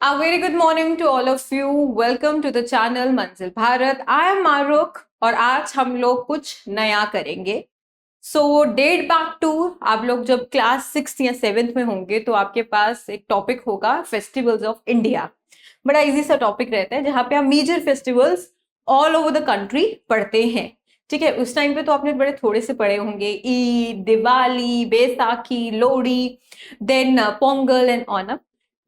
A very good morning to all of you. Welcome to the channel मंजिल Bharat. I am Marukh और आज हम लोग कुछ नया करेंगे. सो डेट बैक टू आप लोग जब क्लास 6 या 7 में होंगे तो आपके पास एक टॉपिक होगा फेस्टिवल्स ऑफ इंडिया. बड़ा इजी सा टॉपिक रहता है जहाँ पे आप major festivals all over the country पढ़ते हैं. ठीक है, उस टाइम पे तो आपने बड़े थोड़े से पढ़े होंगे. Eid, Diwali, Baisakhi, Lohri, then Pongal and Onam.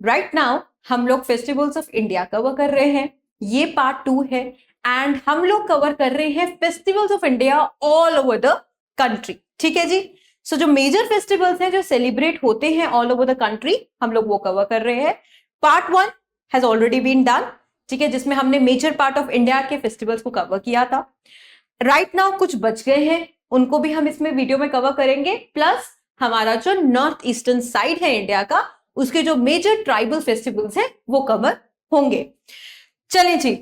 Right now हम लोग फेस्टिवल्स ऑफ इंडिया कवर कर रहे हैं. ये पार्ट 2 है एंड हम लोग कवर कर रहे हैं festivals of India all over the country. ठीक है जी. सो जो मेजर फेस्टिवल्स हैं जो सेलिब्रेट होते हैं ऑल ओवर द कंट्री हम लोग वो कवर कर रहे हैं. Part 1 has already been done. ठीक है, जिसमें हमने मेजर पार्ट ऑफ इंडिया के फेस्टिवल्स को कवर किया था. राइट नाउ कुछ बच गए हैं, उनको भी हम इसमें वीडियो में कवर करेंगे. प्लस हमारा जो नॉर्थ ईस्टर्न साइड है इंडिया का उसके जो मेजर ट्राइबल फेस्टिवल्स हैं वो कवर होंगे. चलें जी,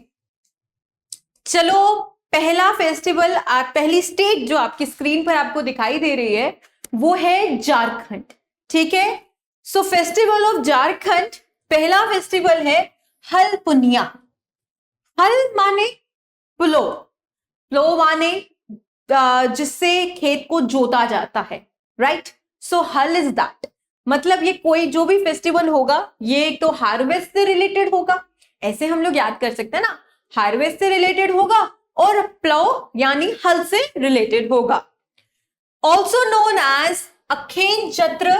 चलो पहला फेस्टिवल, पहली स्टेट जो आपकी स्क्रीन पर आपको दिखाई दे रही है वो है झारखंड. ठीक है, सो फेस्टिवल ऑफ झारखंड पहला फेस्टिवल है हल पुनिया. हल माने प्लो, प्लो माने जिससे खेत को जोता जाता है. राइट, सो हल इज दैट. मतलब ये कोई जो भी फेस्टिवल होगा ये एक तो हार्वेस्ट से रिलेटेड होगा, ऐसे हम लोग याद कर सकते हैं ना, हार्वेस्ट से रिलेटेड होगा और प्लो यानी हल से रिलेटेड होगा. ऑल्सो नोन एज अखेन चत्र.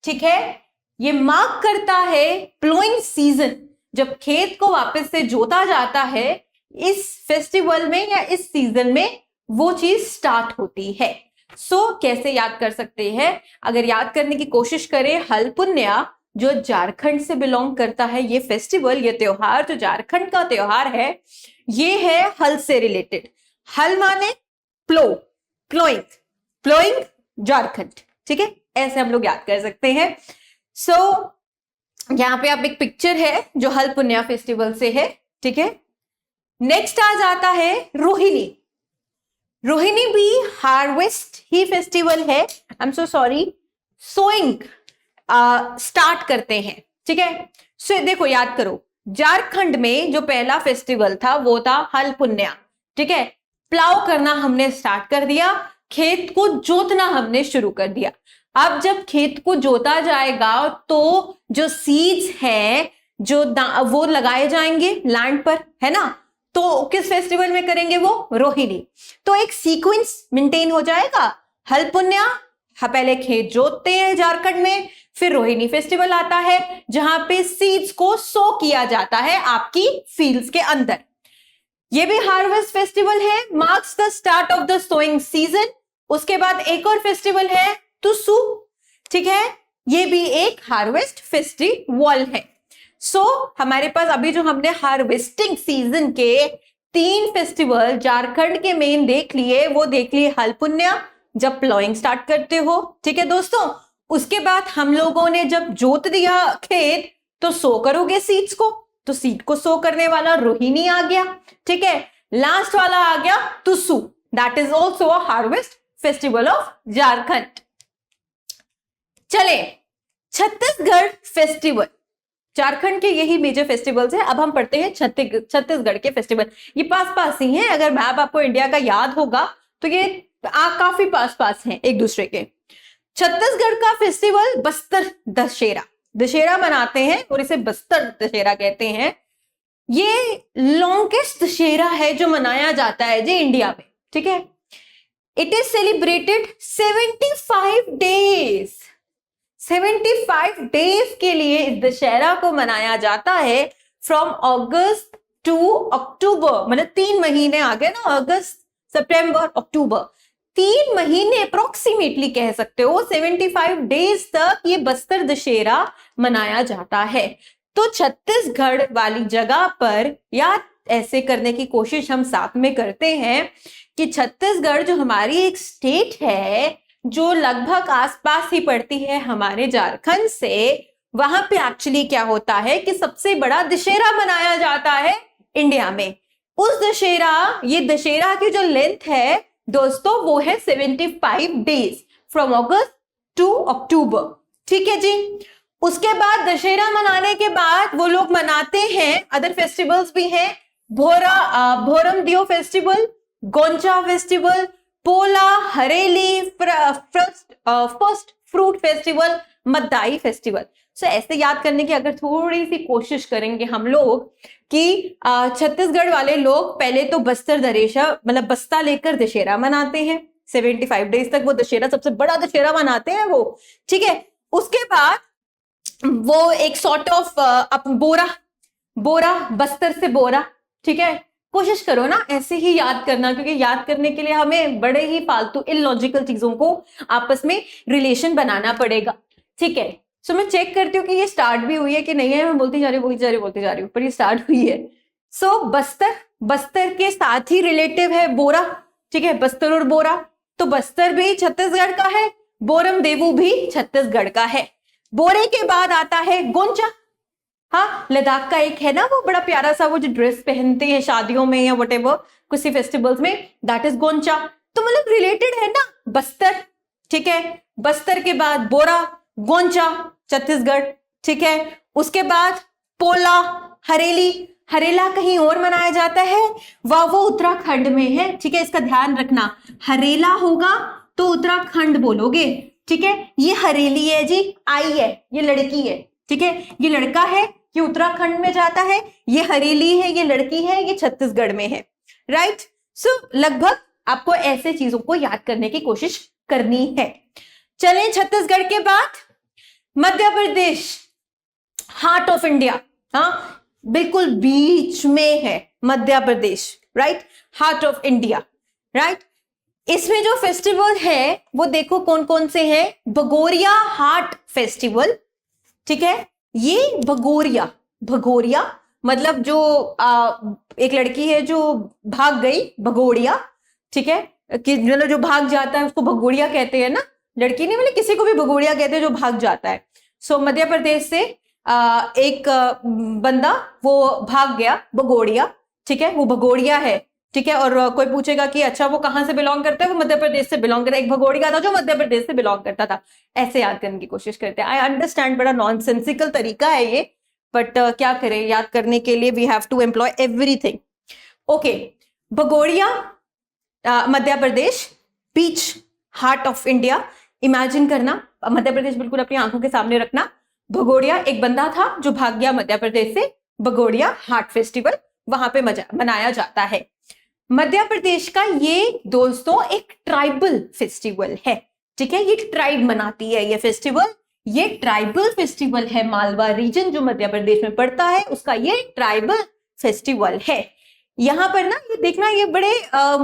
ठीक है, ये मार्क करता है प्लोइंग सीजन, जब खेत को वापस से जोता जाता है. इस फेस्टिवल में या इस सीजन में वो चीज स्टार्ट होती है. सो कैसे याद कर सकते हैं? अगर याद करने की कोशिश करें, हल पुन्या जो झारखंड से बिलोंग करता है, ये फेस्टिवल, ये त्योहार जो झारखंड का त्योहार है ये है हल से रिलेटेड. हल माने प्लो, प्लोइंग, प्लोइंग झारखंड. ठीक है, ऐसे हम लोग याद कर सकते हैं. सो यहाँ पे आप एक पिक्चर है जो हल पुन्या फेस्टिवल से है. ठीक है, नेक्स्ट आ जाता है रोहिणी. रोहिणी भी हार्वेस्ट ही फेस्टिवल है. I am so sorry, sowing start करते हैं. ठीक है, सो देखो याद करो, झारखंड में जो पहला फेस्टिवल था वो था हल पुन्या. ठीक है, प्लाव करना हमने स्टार्ट कर दिया, खेत को जोतना हमने शुरू कर दिया. अब जब खेत को जोता जाएगा तो जो सीड्स हैं जो वो लगाए जाएंगे लैंड पर, है ना. तो किस फेस्टिवल में करेंगे वो? रोहिणी. तो एक सीक्वेंस मेंटेन हो जाएगा. हल पुन्या पहले खेत जोतते हैं झारखंड में, फिर रोहिणी फेस्टिवल आता है जहां पे सीड्स को सो किया जाता है आपकी फील्ड्स के अंदर. ये भी हार्वेस्ट फेस्टिवल है, marks the start of the sowing season. उसके बाद एक और फेस्टिवल है तुसु. ठीक है, ये भी एक हार्वेस्ट फेस्टिवल है. सो हमारे पास अभी जो हमने हार्वेस्टिंग सीजन के 3 फेस्टिवल झारखंड के मेन देख लिए, वो देख लिए हल पुन्या जब प्लॉइंग स्टार्ट करते हो. ठीक है दोस्तों, उसके बाद हम लोगों ने जब जोत दिया खेत तो सो करोगे सीड्स को, तो सीड को सो करने वाला रोहिणी आ गया. ठीक है, लास्ट वाला आ गया तुसु, that is also a harvest festival of Jharkhand. चले, छत्तीसगढ़ फेस्टिवल. झारखंड के यही मेजर फेस्टिवल्स हैं. अब हम पढ़ते हैं छत्तीसगढ़ के फेस्टिवल. ये पास पास ही हैं, अगर मैप आपको इंडिया का याद होगा तो ये काफी पास पास हैं एक दूसरे के. छत्तीसगढ़ का फेस्टिवल बस्तर दशहरा, दशहरा मनाते हैं और इसे बस्तर दशहरा कहते हैं. ये लॉन्गेस्ट दशहरा है जो मनाया जाता है जी इंडिया में. ठीक है, it is celebrated 75 days. 75 days के लिए इस दशहरा को मनाया जाता है. फ्रॉम अगस्त टू अक्टूबर, मतलब 3 महीने आ गए ना, अगस्त, सितंबर, अक्टूबर, 3 महीने अप्रोक्सीमेटली कह सकते हो. 75 डेज तक ये बस्तर दशहरा मनाया जाता है. तो छत्तीसगढ़ वाली जगह पर या ऐसे करने की कोशिश हम साथ में करते हैं कि छत्तीसगढ़ जो हमारी एक स्टेट है जो लगभग आसपास ही पड़ती है हमारे झारखंड से, वहां पे एक्चुअली क्या होता है कि सबसे बड़ा दशहरा मनाया जाता है इंडिया में. उस दशहरा, ये दशहरा की जो लेंथ है दोस्तों वो है 75 डेज फ्रॉम अगस्त टू अक्टूबर. ठीक है जी. उसके बाद दशहरा मनाने के बाद वो लोग मनाते हैं, अदर फेस्टिवल्स भी हैं, Bhoramdeo festival, Goncha festival, Pola, Hareli, first fruit festival, Madai festival. So ऐसे याद करने की अगर थोड़ी सी कोशिश करेंगे हम लोग कि छत्तीसगढ़ वाले लोग पहले तो बस्तर दरेशा मतलब बस्ता लेकर दशहरा मनाते हैं, 75 डेज तक वो दशहरा, सबसे बड़ा दशहरा मनाते हैं वो, ठीक है। उसके बाद वो एक सॉर्ट ऑफ बोरा बस्तर से बोरा, ठीक है। कोशिश करो ना ऐसे ही याद करना, क्योंकि याद करने के लिए हमें बड़े ही फालतू इलॉजिकल चीजों को आपस में रिलेशन बनाना पड़ेगा, ठीक है। सो मैं चेक करती हूँ कि ये स्टार्ट भी हुई है कि नहीं है, मैं बोलती जा रही हूँ पर ये स्टार्ट हुई है। सो बस्तर के साथ ही रिलेटिव है बोरा, ठीक है, बस्तर और बोरा, तो बस्तर भी छत्तीसगढ़ का है, बोरम देवू भी छत्तीसगढ़ का है। बोरे के बाद आता है गोंचा, हाँ, लद्दाख का एक है ना वो बड़ा प्यारा सा वो जो ड्रेस पहनते हैं शादियों में या व्हाटएवर किसी फेस्टिवल्स में, दैट इज गोंचा। तो मतलब रिलेटेड है ना बस्तर, ठीक है। बस्तर के बाद बोरा, गोंचा छत्तीसगढ़, ठीक है। उसके बाद पोला, हरेला कहीं और मनाया जाता है, वो उत्तराखंड में है, ठीक है। इसका ध्यान रखना, हरेला होगा तो उत्तराखंड बोलोगे, ठीक है। ये हरेली है जी, आई है, ये लड़की है, ठीक है, ये लड़का है, ये उत्तराखंड में जाता है, ये हरेली है, ये लड़की है, ये छत्तीसगढ़ में है, राइट। सो लगभग आपको ऐसे चीजों को याद करने की कोशिश करनी है। चलें छत्तीसगढ़ के बाद Madhya Pradesh, heart of India, हाँ बिल्कुल बीच में है Madhya Pradesh, right, heart of India, right. इसमें जो फेस्टिवल है वो देखो कौन कौन से हैं, भगोरिया हार्ट फेस्टिवल, ठीक है। ये भगोरिया मतलब जो एक लड़की है जो भाग गई, भगोड़िया, ठीक है, कि मतलब जो भाग जाता है उसको भगोड़िया कहते हैं ना, लड़की नहीं मतलब किसी को भी भगोड़िया कहते हैं जो भाग जाता है। सो मध्य प्रदेश से एक बंदा वो भाग गया, भगोड़िया, ठीक है, वो भगोड़िया है, ठीक है। और कोई पूछेगा कि अच्छा वो कहां से बिलोंग करता है, वो मध्य प्रदेश से बिलोंग करता है, एक भगोड़िया था जो मध्य प्रदेश से बिलोंग करता था, ऐसे याद करने की कोशिश करते हैं। आई अंडरस्टैंड बड़ा नॉनसेंसिकल तरीका है ये, बट क्या करें, याद करने के लिए we have to employ everything. Okay, Bhagoria Madhya Pradesh, बीच, हार्ट ऑफ इंडिया, इमेजिन करना, मध्य प्रदेश बिल्कुल अपनी आंखों के सामने रखना। भगोड़िया एक बंदा था जो भाग गया मध्य प्रदेश से, भगोड़िया हार्ट फेस्टिवल वहां पे मनाया जाता है। मध्य प्रदेश का ये दोस्तों एक ट्राइबल फेस्टिवल है, ठीक है, ये ट्राइब मनाती है ये फेस्टिवल, ये ट्राइबल फेस्टिवल है। मालवा रीजन जो मध्य प्रदेश में पड़ता है उसका ये ट्राइबल फेस्टिवल है। यहाँ पर ना ये देखना, ये बड़े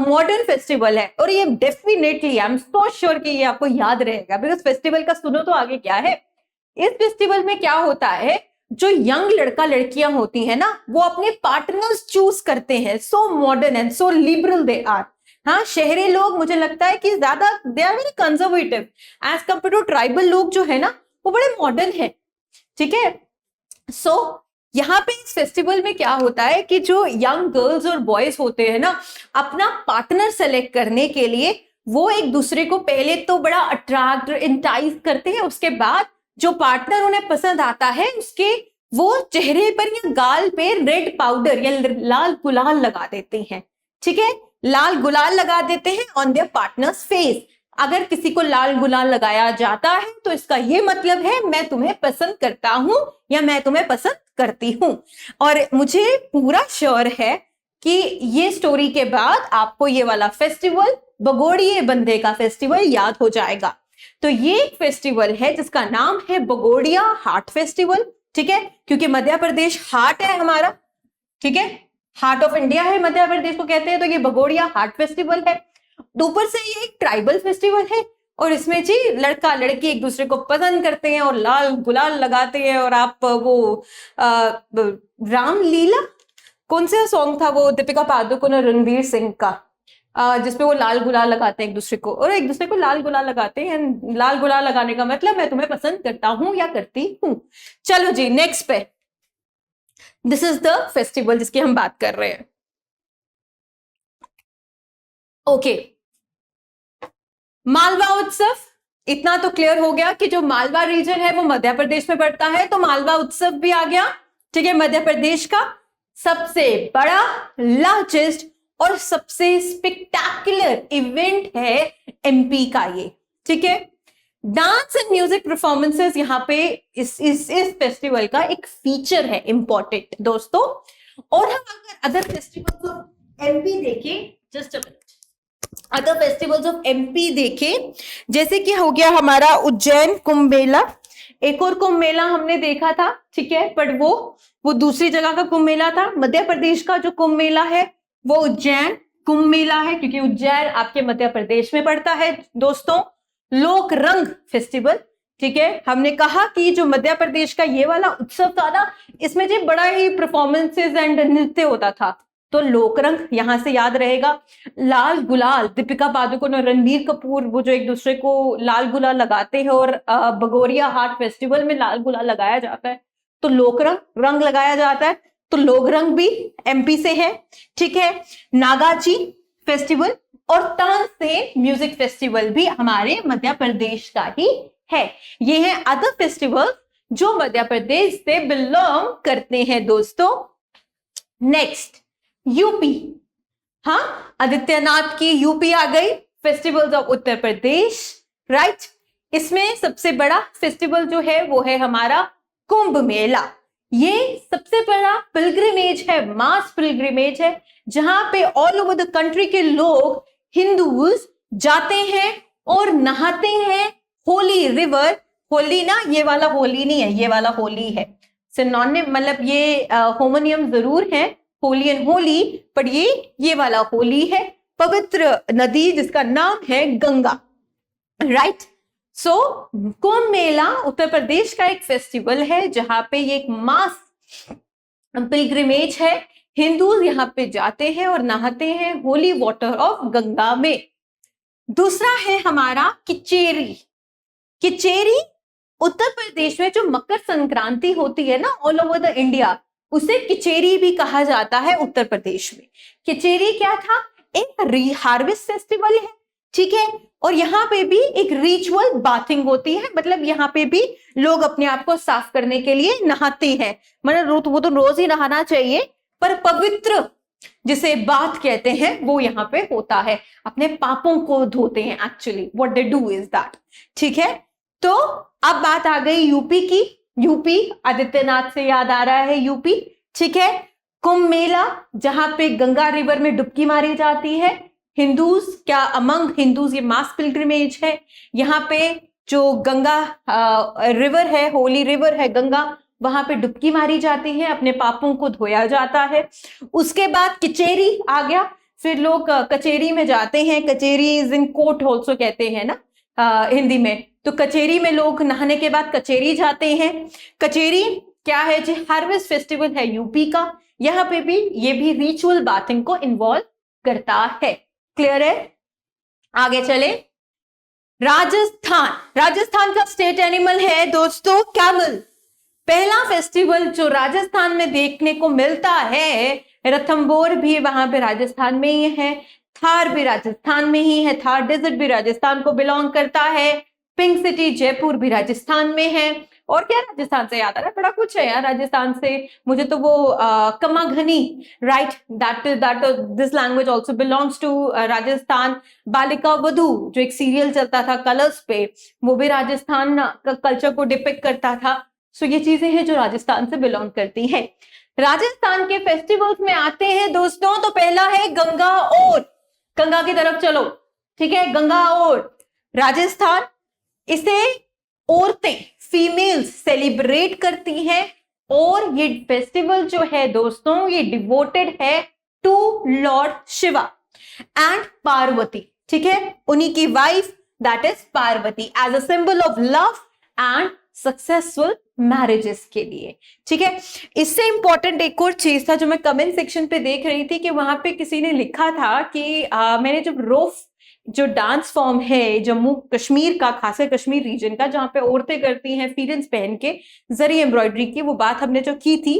मॉडर्न फेस्टिवल है और ये definitely I am so sure कि ये आपको याद रहेगा, बिकॉज फेस्टिवल का सुनो तो आगे क्या है। इस फेस्टिवल में क्या होता है, जो यंग लड़का लड़कियां होती है ना वो अपने पार्टनर्स चूज करते हैं, so modern and so liberal they are. हाँ, शहरी लोग मुझे लगता है कि ज्यादा they are very conservative as compare to tribal लोग जो है ना वो बड़े मॉडर्न है, ठीक है। सो यहाँ पे इस फेस्टिवल में क्या होता है कि जो यंग गर्ल्स और बॉयज होते हैं ना, अपना पार्टनर सेलेक्ट करने के लिए वो एक दूसरे को पहले तो बड़ा अट्रैक्ट इंटाइज करते हैं, उसके बाद जो पार्टनर उन्हें पसंद आता है उसके वो चेहरे पर या गाल पे रेड पाउडर या लाल गुलाल लगा देते हैं, ठीक है, लाल गुलाल लगा देते हैं ऑन देयर पार्टनर्स फेस। अगर किसी को लाल गुलाल लगाया जाता है तो इसका ये मतलब है मैं तुम्हें पसंद करता हूं या मैं तुम्हें पसंद करती हूं। और मुझे पूरा श्योर है कि ये स्टोरी के बाद आपको ये वाला फेस्टिवल, भगोड़िये बंदे का फेस्टिवल याद हो जाएगा। तो ये एक फेस्टिवल है जिसका नाम है भगोड़िया हार्ट फेस्टिवल, ठीक है, क्योंकि मध्य प्रदेश हार्ट है हमारा, ठीक है, हार्ट ऑफ इंडिया है मध्य प्रदेश को कहते हैं, तो ये भगोड़िया हार्ट फेस्टिवल है। ऊपर से ये एक ट्राइबल फेस्टिवल है और इसमें जी लड़का लड़की एक दूसरे को पसंद करते हैं और लाल गुलाल लगाते हैं। और आप वो रामलीला कौन सा सॉन्ग था वो दीपिका पादुकोण और रणवीर सिंह का, जिसपे वो लाल गुलाल लगाते हैं एक दूसरे को, और एक दूसरे को लाल गुलाल लगाते हैं। लाल गुलाल लगाने का मतलब मैं तुम्हें पसंद करता हूं या करती हूं। चलो जी नेक्स्ट पे, दिस इज द फेस्टिवल जिसकी हम बात कर रहे हैं। ओके, मालवा उत्सव, इतना तो क्लियर हो गया कि जो मालवा रीजन है वो मध्य प्रदेश में पड़ता है, तो मालवा उत्सव भी आ गया। ठीक है, मध्य प्रदेश का सबसे बड़ा, लार्जेस्ट और सबसे स्पेक्टाकुलर इवेंट है एमपी का ये। ठीक है, डांस एंड म्यूजिक परफॉर्मेंसेस यहाँ पे इस फेस्टिवल का एक फीचर है इंपॉर्टेंट दोस्तों। और हम अगर अदर फेस्टिवल्स ऑफ एमपी देखें, just other festivals of MP देखें, जैसे कि हो गया हमारा उज्जैन कुंभ मेला, एक और कुंभ मेला हमने देखा था। ठीक है, पर वो दूसरी जगह का कुंभ मेला था। मध्य प्रदेश का जो कुंभ मेला है वो उज्जैन कुंभ मेला है, क्योंकि उज्जैन आपके मध्य प्रदेश में पड़ता है दोस्तों। लोक रंग फेस्टिवल, ठीक है, हमने कहा कि जो मध्य प्रदेश का ये वाला उत्सव था ना, इसमें जो बड़ा ही परफॉर्मेंसेस एंड नृत्य होता था, तो लोकरंग यहां से याद रहेगा। लाल गुलाल, दीपिका पादुकोण और रणबीर कपूर वो जो एक दूसरे को लाल गुलाल लगाते हैं, और बगोरिया हाट फेस्टिवल में लाल गुलाल लगाया जाता है, तो लोकरंग रंग लगाया जाता है, तो लोकरंग भी एमपी से है। ठीक है, नागाची फेस्टिवल और तानसेन म्यूजिक फेस्टिवल भी हमारे मध्य प्रदेश का ही है। ये है अदर फेस्टिवल जो मध्य प्रदेश से बिलोंग करते हैं दोस्तों। नेक्स्ट यूपी, हाँ, आदित्यनाथ की यूपी आ गई। Festivals of Uttar Pradesh, right. इसमें सबसे बड़ा फेस्टिवल जो है वो है हमारा कुंभ मेला। ये सबसे बड़ा पिलग्रिमेज है, मास पिलग्रिमेज है, जहां पे ऑल ओवर द कंट्री के लोग हिंदूज जाते हैं और नहाते हैं होली रिवर। होली ना, ये वाला होली नहीं है, ये वाला होली है सिनोनिम, मतलब ये होमोनियम जरूर है, होली एंड होली, पर ये वाला होली है। पवित्र नदी जिसका नाम है गंगा, राइट। सो कुंभ मेला उत्तर प्रदेश का एक फेस्टिवल है जहां पे ये एक मास पिलग्रिमेज है। हिंदू यहाँ पे जाते हैं और नहाते हैं होली वाटर ऑफ गंगा में। दूसरा है हमारा किचेरी। किचेरी उत्तर प्रदेश में जो मकर संक्रांति होती है ना ऑल ओवर द इंडिया, उसे किचेरी भी कहा जाता है उत्तर प्रदेश में। किचेरी क्या था? एक रीहार्वेस्ट फेस्टिवल है, ठीक है, और यहाँ पे भी एक रिचुअल बाथिंग होती है, मतलब यहाँ पे भी लोग अपने आप को साफ करने के लिए नहाते हैं। मतलब वो तो रोज ही नहाना चाहिए, पर पवित्र जिसे बाथ कहते हैं वो यहाँ पे होता है, अपने पापों को धोते हैं actually, what they do is that. ठीक है, तो अब बात आ गई यूपी की। यूपी आदित्यनाथ से याद आ रहा है यूपी, ठीक है। कुंभ मेला जहां पे गंगा रिवर में डुबकी मारी जाती है। हिंदूज क्या अमंग हिंदूज ये मास पिलग्रिमेज है। यहाँ पे जो गंगा रिवर है, होली रिवर है गंगा, वहां पे डुबकी मारी जाती है, अपने पापों को धोया जाता है। उसके बाद कचेरी आ गया, फिर लोग कचेरी में जाते हैं। कचेरी इज इन कोर्ट ऑल्सो कहते हैं ना हिंदी में, तो कचेरी में लोग नहाने के बाद कचेरी जाते हैं। कचेरी क्या है जी? हार्वेस्ट फेस्टिवल है यूपी का। यहाँ पे भी ये भी रिचुअल बाथिंग को इन्वॉल्व करता है। क्लियर है? आगे चले। राजस्थान, राजस्थान का स्टेट एनिमल है दोस्तों कैमल। पहला फेस्टिवल जो राजस्थान में देखने को मिलता है, रणथंभौर भी वहां पे राजस्थान में ही है, थार भी राजस्थान में ही है, थार डेजर्ट भी राजस्थान को बिलोंग करता है, पिंक सिटी जयपुर भी राजस्थान में है। और क्या राजस्थान से याद आ रहा है? बड़ा कुछ है यार राजस्थान से। मुझे तो वो कमाघनी, right, that this language also belongs to Rajasthan. Balika Vadhu जो एक सीरियल चलता था कलर्स पे, वो भी राजस्थान का कल्चर को डिपिक्ट करता था। सो ये चीजें हैं जो राजस्थान से बिलोंग करती हैं। राजस्थान के फेस्टिवल्स में आते हैं दोस्तों, तो पहला है गंगा और, गंगा की तरफ चलो, ठीक है, गंगा और राजस्थान, इसे औरतें फीमेल्स सेलिब्रेट करती हैं। और ये फेस्टिवल जो है दोस्तों, ये डिवोटेड है to lord Shiva and Parvati, ठीक है, उन्हीं की wife that is Parvati, as a symbol of love and successful marriages के लिए। ठीक है, इससे इंपॉर्टेंट एक और चीज था जो मैं कमेंट सेक्शन पे देख रही थी कि वहां पे किसी ने लिखा था कि मैंने जब रोफ जो डांस फॉर्म है जम्मू कश्मीर का, खासकर कश्मीर रीजन का, जहां पे औरतें करती हैं फीरेंस पहन के जरी एम्ब्रॉयडरी की, वो बात हमने जो की थी,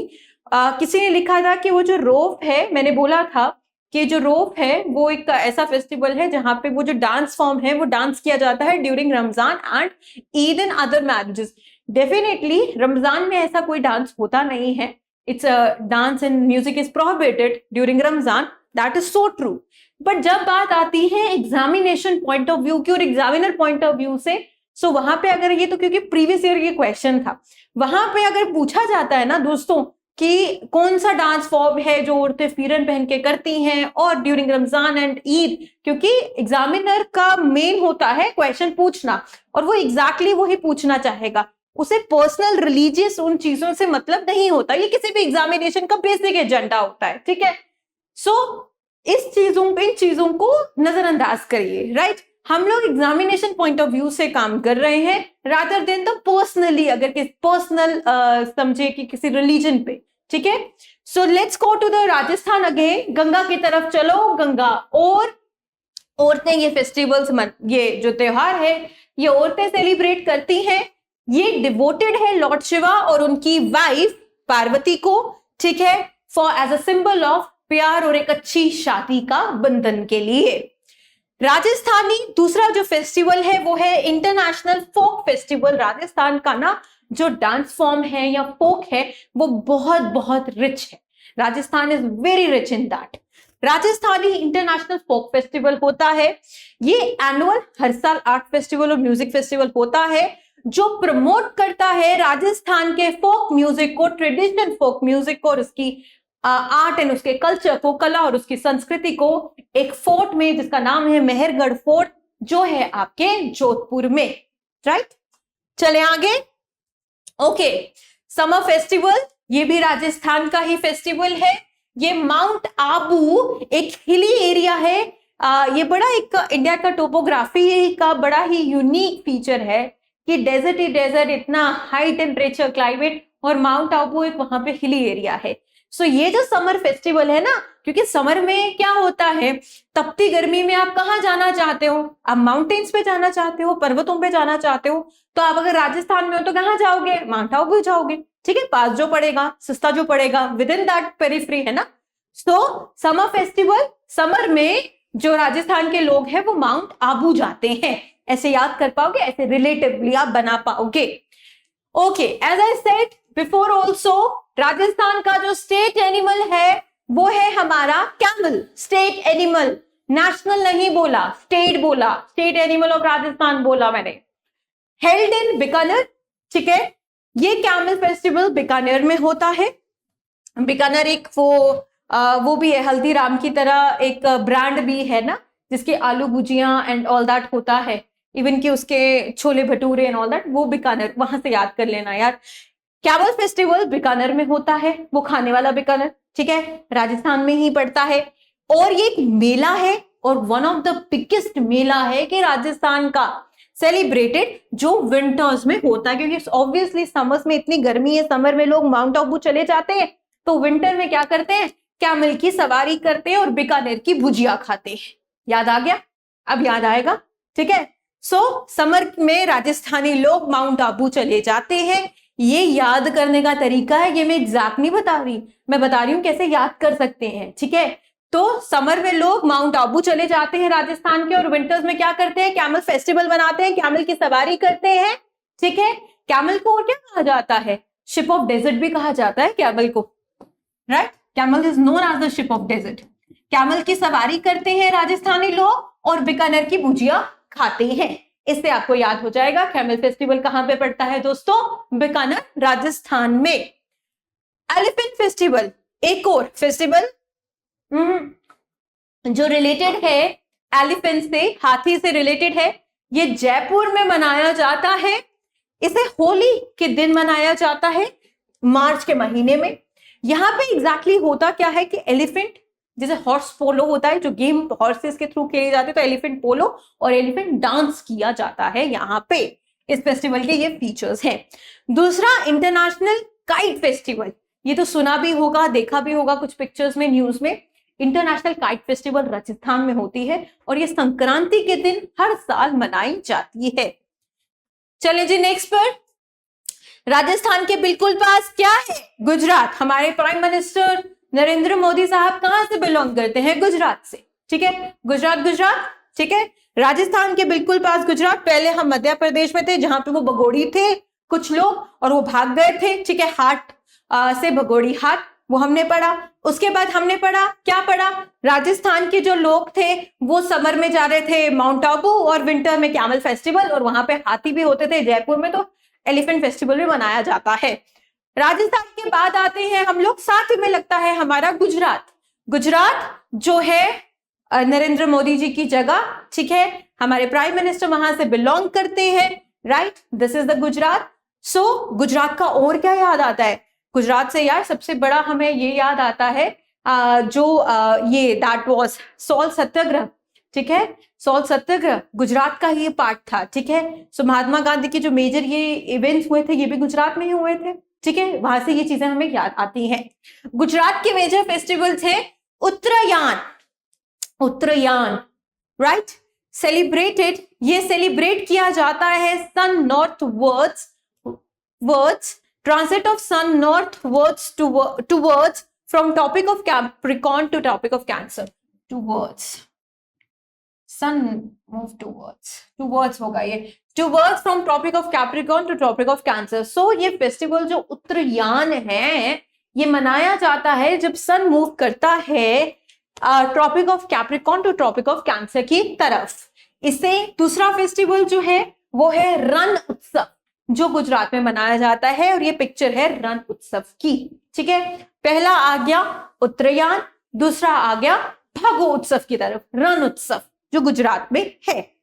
किसी ने लिखा था कि वो जो रोफ है, मैंने बोला था कि जो रोफ है वो एक ऐसा फेस्टिवल है जहां पे वो जो डांस फॉर्म है वो डांस किया जाता है during Ramzan and Eid and other marriages. Definitely Ramzan में ऐसा कोई डांस होता नहीं है, it's dance and music is prohibited during Ramzan, that is so true. But जब बात आती है एग्जामिनेशन पॉइंट ऑफ व्यू की और एग्जामिनर पॉइंट ऑफ व्यू से, सो वहां पे अगर ये, तो क्योंकि प्रीवियस ईयर ये क्वेश्चन था, वहां पे अगर पूछा जाता है ना दोस्तों कि कौन सा डांस फॉर्म है जो औरतें फीरन पहन के करती हैं और ड्यूरिंग रमजान एंड ईद, क्योंकि एग्जामिनर का मेन होता है क्वेश्चन पूछना और वो एग्जैक्टली वही पूछना चाहेगा, उसे पर्सनल रिलीजियस उन चीजों से मतलब नहीं होता, ये किसी भी एग्जामिनेशन का बेसिक एजेंडा होता है, ठीक है। सो इन चीजों को नजरअंदाज करिए, राइट। हम लोग एग्जामिनेशन पॉइंट ऑफ व्यू से काम कर रहे हैं रादर देन द पर्सनली, अगर पर्सनल समझे कि किसी रिलीजन पे, ठीक है। So let's go to the Rajasthan again, Ganga की तरफ चलो, गंगा। और औरतें ये फेस्टिवल्स, ये जो त्योहार है ये औरतें सेलिब्रेट करती हैं, ये डिवोटेड है लॉर्ड शिवा और उनकी वाइफ पार्वती को, ठीक है, for as a symbol of प्यार और एक अच्छी शादी का बंधन के लिए। राजस्थानी दूसरा जो फेस्टिवल है वो है इंटरनेशनल फोक फेस्टिवल। राजस्थान का ना जो डांस फॉर्म है या फोक है वो बहुत बहुत रिच है, Rajasthan is very rich in that. Rajasthani international folk festival होता है, ये एनुअल हर साल आर्ट फेस्टिवल और म्यूजिक फेस्टिवल होता है जो प्रमोट करता है राजस्थान के फोक म्यूजिक को, ट्रेडिशनल फोक म्यूजिक को और उसकी आर्ट एंड उसके कल्चर को, कला और उसकी संस्कृति को, एक फोर्ट में जिसका नाम है मेहरगढ़ फोर्ट जो है आपके जोधपुर में, राइट। चले आगे। ओके, समर फेस्टिवल, ये भी राजस्थान का ही फेस्टिवल है। ये माउंट आबू एक हिली एरिया है, ये बड़ा एक इंडिया का टोपोग्राफी का बड़ा ही यूनिक फीचर है कि डेजर्ट ही डेजर्ट, इतना हाई टेम्परेचर क्लाइमेट और माउंट आबू एक वहां पे हिली एरिया है। सो ये जो समर फेस्टिवल है ना, क्योंकि समर में क्या होता है, तपती गर्मी में आप कहाँ जाना चाहते हो, आप माउंटेन्स पे जाना चाहते हो, पर्वतों पे जाना चाहते हो, तो आप अगर राजस्थान में हो तो कहाँ जाओगे, माउंट आबू जाओगे, ठीक है, पास जो पड़ेगा, सस्ता जो पड़ेगा, विद इन दैट पेरिफेरी है ना। सो समर फेस्टिवल, समर में जो राजस्थान के लोग हैं वो माउंट आबू जाते हैं, ऐसे याद कर पाओगे, ऐसे रिलेटिवली आप बना पाओगे। Okay, as I said before also, Rajasthan का जो स्टेट एनिमल है वो है हमारा कैमल, स्टेट एनिमल, नेशनल नहीं बोला, स्टेट बोला, स्टेट एनिमल ऑफ राजस्थान बोला मैंने। हेल्ड इन बीकानेर, ठीक है, ये कैमल फेस्टिवल बीकानेर में होता है। बीकानेर एक वो भी है हल्दीराम की तरह, एक ब्रांड भी है ना जिसके आलू भुजिया एंड ऑल दैट होता है, इवन कि उसके chole bhature and all that, वो बीकानेर, वहां से याद कर लेना यार। कैमल फेस्टिवल बीकानेर में होता है, वो खाने वाला बीकानेर, ठीक है, राजस्थान में ही पड़ता है। और ये एक मेला है और वन ऑफ द बिगेस्ट मेला है कि राजस्थान का सेलिब्रेटेड, जो विंटर्स में होता है, क्योंकि ऑब्वियसली समर्स में इतनी गर्मी है, समर में लोग माउंट आबू चले जाते हैं, तो विंटर में क्या करते हैं, कैमल की सवारी करते हैं और बीकानेर की भुजिया खाते हैं। याद आ गया, अब याद आएगा, ठीक है। सो समर में राजस्थानी लोग माउंट आबू चले जाते हैं, ये याद करने का तरीका है, ये मैं एग्जैक्ट नहीं बता रही, मैं बता रही हूं कैसे याद कर सकते हैं, ठीक है। तो समर में लोग माउंट आबू चले जाते हैं राजस्थान के, और विंटर्स में क्या करते हैं, कैमल फेस्टिवल बनाते हैं, कैमल की सवारी करते हैं, ठीक है। कैमल को और क्या कहा जाता है, शिप ऑफ डेजर्ट भी कहा जाता है कैमल को, right, camel is known as the ship of desert. Camel की सवारी करते हैं राजस्थानी लोग और बीकानेर की भुजिया खाते हैं, इससे आपको याद हो जाएगा कैमल फेस्टिवल कहां पे पड़ता है दोस्तों, बीकानेर राजस्थान में। एलिफेंट फेस्टिवल एक और फेस्टिवल जो रिलेटेड है एलिफेंट से, हाथी से रिलेटेड है, ये जयपुर में मनाया जाता है, इसे होली के दिन मनाया जाता है मार्च के महीने में। यहाँ पे एग्जैक्टली होता क्या है कि एलिफेंट, जैसे हॉर्स पोलो होता है जो गेम हॉर्सेस के थ्रू खेले जाते हैं, तो एलिफेंट पोलो और एलिफेंट डांस किया जाता है यहाँ पे, इस फेस्टिवल के ये फीचर्स हैं। दूसरा इंटरनेशनल काइट फेस्टिवल, ये तो सुना भी होगा, देखा भी होगा कुछ पिक्चर्स में, न्यूज में। इंटरनेशनल काइट फेस्टिवल राजस्थान में होती है और ये संक्रांति के दिन हर साल मनाई जाती है। चलिए जी नेक्स्ट पर, राजस्थान के बिल्कुल पास क्या है, गुजरात। हमारे प्राइम मिनिस्टर नरेंद्र मोदी साहब कहां से बिलोंग करते हैं? गुजरात से, ठीक है, गुजरात, ठीक है। राजस्थान के बिल्कुल पास गुजरात। पहले हम मध्य प्रदेश में थे जहां पे वो भगोड़ी थे कुछ लोग और वो भाग गए थे, ठीक है, हाट से भगोड़ी हाट, वो हमने पढ़ा। उसके बाद हमने पढ़ा, क्या पढ़ा? राजस्थान के जो लोग थे वो समर में जा रहे थे माउंट आबू और विंटर में कैमल फेस्टिवल, और वहां पे हाथी भी होते थे। जयपुर में तो एलिफेंट फेस्टिवल भी मनाया जाता है। राजस्थान के बाद आते हैं हम लोग, साथ में लगता है हमारा गुजरात जो है नरेंद्र मोदी जी की जगह, ठीक है, हमारे प्राइम मिनिस्टर वहां से बिलोंग करते हैं, right, this is the Gujarat. So Gujarat का और क्या याद आता है? गुजरात से यार सबसे बड़ा हमें ये याद आता है ये दैट वाज सॉल्ट सत्याग्रह, ठीक है, सॉल्ट सत्याग्रह गुजरात का ही पार्ट था, ठीक है। सो महात्मा गांधी के जो मेजर ये इवेंट्स हुए थे ये भी गुजरात में ही हुए थे, ठीक है, वहां से ये चीजें हमें याद आती हैं। गुजरात के मेजर फेस्टिवल थे उत्तरायण, राइट, सेलिब्रेटेड, ये सेलिब्रेट किया जाता है सन northwards, transit of sun northwards towards from topic of Capricorn to topic of Cancer, towards sun move towards होगा ये, towards from topic of Capricorn to topic of Cancer। so ये festival जो उत्तरायण है ये मनाया जाता है जब सन मूव करता है Tropic of Capricorn to Tropic of Cancer की तरफ। इससे दूसरा फेस्टिवल जो है वो है रण उत्सव, जो गुजरात में मनाया जाता है, और ये पिक्चर है रण उत्सव की, ठीक है। पहला आ गया उत्तरायण, दूसरा आ गया फागु उत्सव की तरफ, रण उत्सव जो गुजरात में है।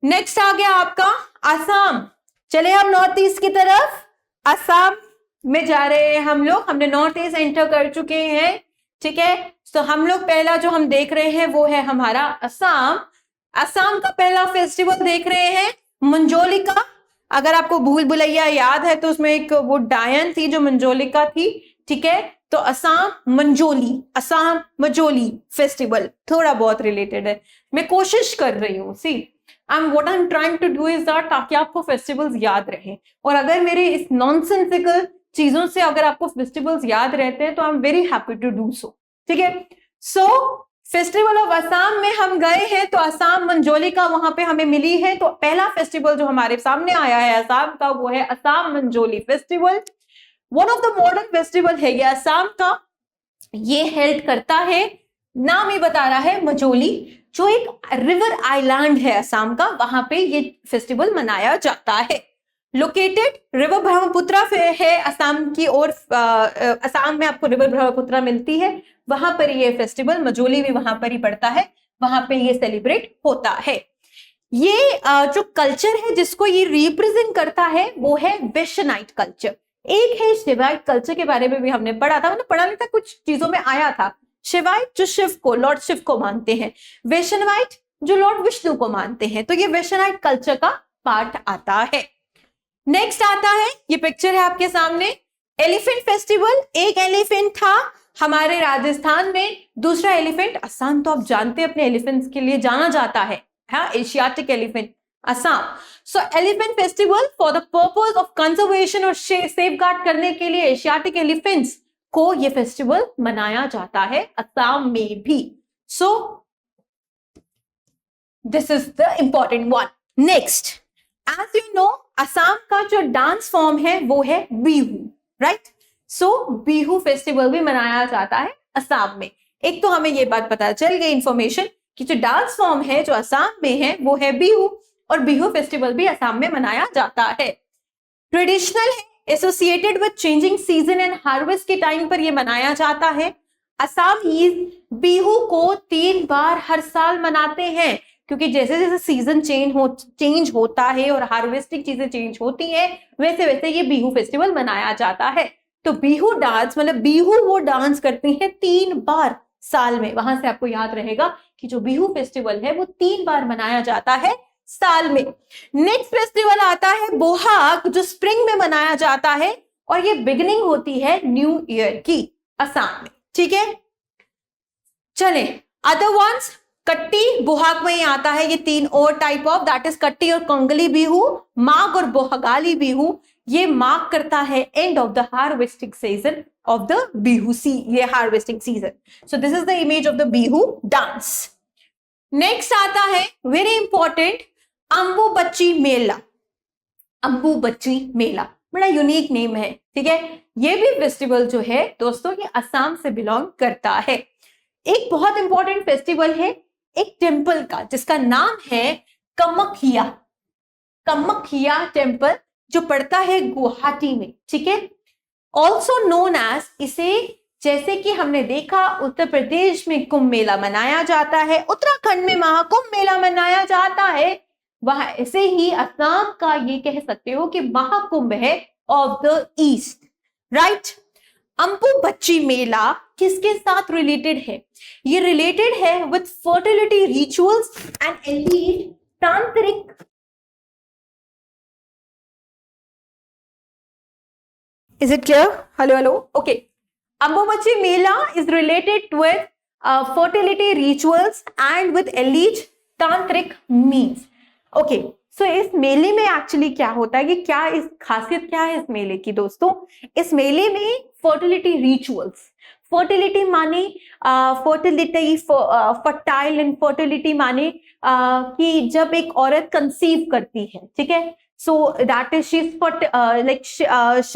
नेक्स्ट आ गया आपका असम। चले हम नॉर्थ ईस्ट की तरफ, असम में जा रहे हैं हम लोग, हमने नॉर्थ ईस्ट एंटर कर चुके हैं, ठीक है। तो हम लोग पहला जो हम देख रहे हैं वो है हमारा असम। असम का पहला फेस्टिवल देख रहे हैं मंजोलिका। अगर आपको भूल भुलैया याद है तो उसमें एक वो डायन थी जो मंजोलिका थी, ठीक है। तो असम मंजोली फेस्टिवल थोड़ा बहुत रिलेटेड है, मैं कोशिश कर रही हूँ, see what I am trying to do is that, ताकि आपको फेस्टिवल्स याद रहें। और अगर मेरे इस नॉनसेंसिकल चीजों से अगर आपको फेस्टिवल्स याद रहते हैं तो I am very happy to do so, ठीक है। सो फेस्टिवल ऑफ असम में हम गए हैं, तो असम मंजोलिका वहां पे हमें मिली है। तो पहला फेस्टिवल जो हमारे सामने आया है असम का वो है Assam Majuli festival. One of the modern festival है ये असम का, ये हेल्ड करता है, नाम ही बता रहा है मंजोली, जो एक रिवर आइलैंड है असम का, वहां पे ये फेस्टिवल मनाया जाता है। लोकेटेड रिवर ब्रह्मपुत्र है असम की ओर, असम में आपको रिवर ब्रह्मपुत्र मिलती है, वहां पर ये फेस्टिवल मंजोली भी वहां पर ही पड़ता है, वहां पे ये सेलिब्रेट होता है। ये जो कल्चर है जिसको ये रिप्रेजेंट करता है वो है वैश्यनाइट कल्चर। एक है शिवाइट कल्चर, के बारे में भी हमने पढ़ा था, मतलब पढ़ा नहीं था, कुछ चीजों में आया था। शिवाइट जो शिव को, लॉर्ड शिव को मानते हैं, वैष्णवाइट जो लॉर्ड विष्णु को मानते हैं, तो ये वैश्यनाइट कल्चर का पार्ट आता है। नेक्स्ट आता है, ये पिक्चर है आपके सामने, एलिफेंट फेस्टिवल। एक एलिफेंट था हमारे राजस्थान में, दूसरा एलिफेंट असम, तो आप जानते हैं अपने एलिफेंट्स के लिए जाना जाता है, हाँ, Asiatic elephant Assam. So elephant festival for the purpose of conservation और सेफगार्ड करने के लिए एशियाटिक एलिफेंट्स को ये फेस्टिवल मनाया जाता है असम में भी। So this is the important one. Next, as you know Assam का जो डांस फॉर्म है वो है Bihu, right. So Bihu festival भी मनाया जाता है असम में। एक तो हमें ये बात पता चल गई इंफॉर्मेशन कि जो डांस फॉर्म है जो असम में है वो है बिहू, और बिहू फेस्टिवल भी असम में मनाया जाता है। ट्रेडिशनल है, associated with changing season and harvest के टाइम पर ये मनाया जाता है। असमीज बिहू को 3 बार हर साल मनाते हैं, क्योंकि जैसे जैसे सीजन चेंज होता है और हार्वेस्टिंग चीजें चेंज होती हैं, वैसे वैसे ये बिहू फेस्टिवल मनाया जाता है। तो बिहू डांस, मतलब बिहू वो डांस करती है 3 बार साल में। वहां से आपको याद रहेगा कि जो बिहू फेस्टिवल है वो 3 बार मनाया जाता है साल में। नेक्स्ट फेस्टिवल आता है बोहाग, जो स्प्रिंग में मनाया जाता है, और ये बिगिनिंग होती है न्यू ईयर की असम में, ठीक है। चले अदर वंस, कट्टी बोहाग में ही आता है, ये 3 और टाइप ऑफ, दैट इज कट्टी और कंगली बिहू, माघ और बोहगाली बिहू। ये मार्क करता है end of the harvesting season of the Bihu ये harvesting season. So this is the image of the Bihu dance. Next आता है very important अंबुबच्ची मेला. अंबुबच्ची मेला बड़ा यूनिक नेम है, ठीक है. ये भी फेस्टिवल जो है दोस्तों ये असम से बिलोंग करता है. एक बहुत इंपॉर्टेंट फेस्टिवल है एक टेम्पल का जिसका नाम है कामाख्या. कामाख्या टेम्पल जो पड़ता है गुवाहाटी में, ठीक है. ऑल्सो नोन एज, इसे जैसे कि हमने देखा उत्तर प्रदेश में कुंभ मेला मनाया जाता है, उत्तराखंड में महाकुंभ मेला मनाया जाता है, वह ऐसे ही असम का ये कह सकते हो कि महाकुंभ है ऑफ द ईस्ट, राइट. अंबुबच्ची मेला किसके साथ रिलेटेड है? ये रिलेटेड है with fertility rituals and elite तांत्रिक. Is it clear? Hello. Okay. Ambubachchi Mela is related with fertility rituals and with elite tantric means. Okay. So इस मेले में एक्चुअली क्या होता है कि क्या इस खासियत क्या है इस मेले की दोस्तों? इस मेले में फर्टिलिटी रिचुअल्स, फर्टिलिटी माने फर्टिलिटी फर्टाइल एंड फर्टिलिटी माने कि जब एक औरत कंसीव करती है, ठीक है. So that is she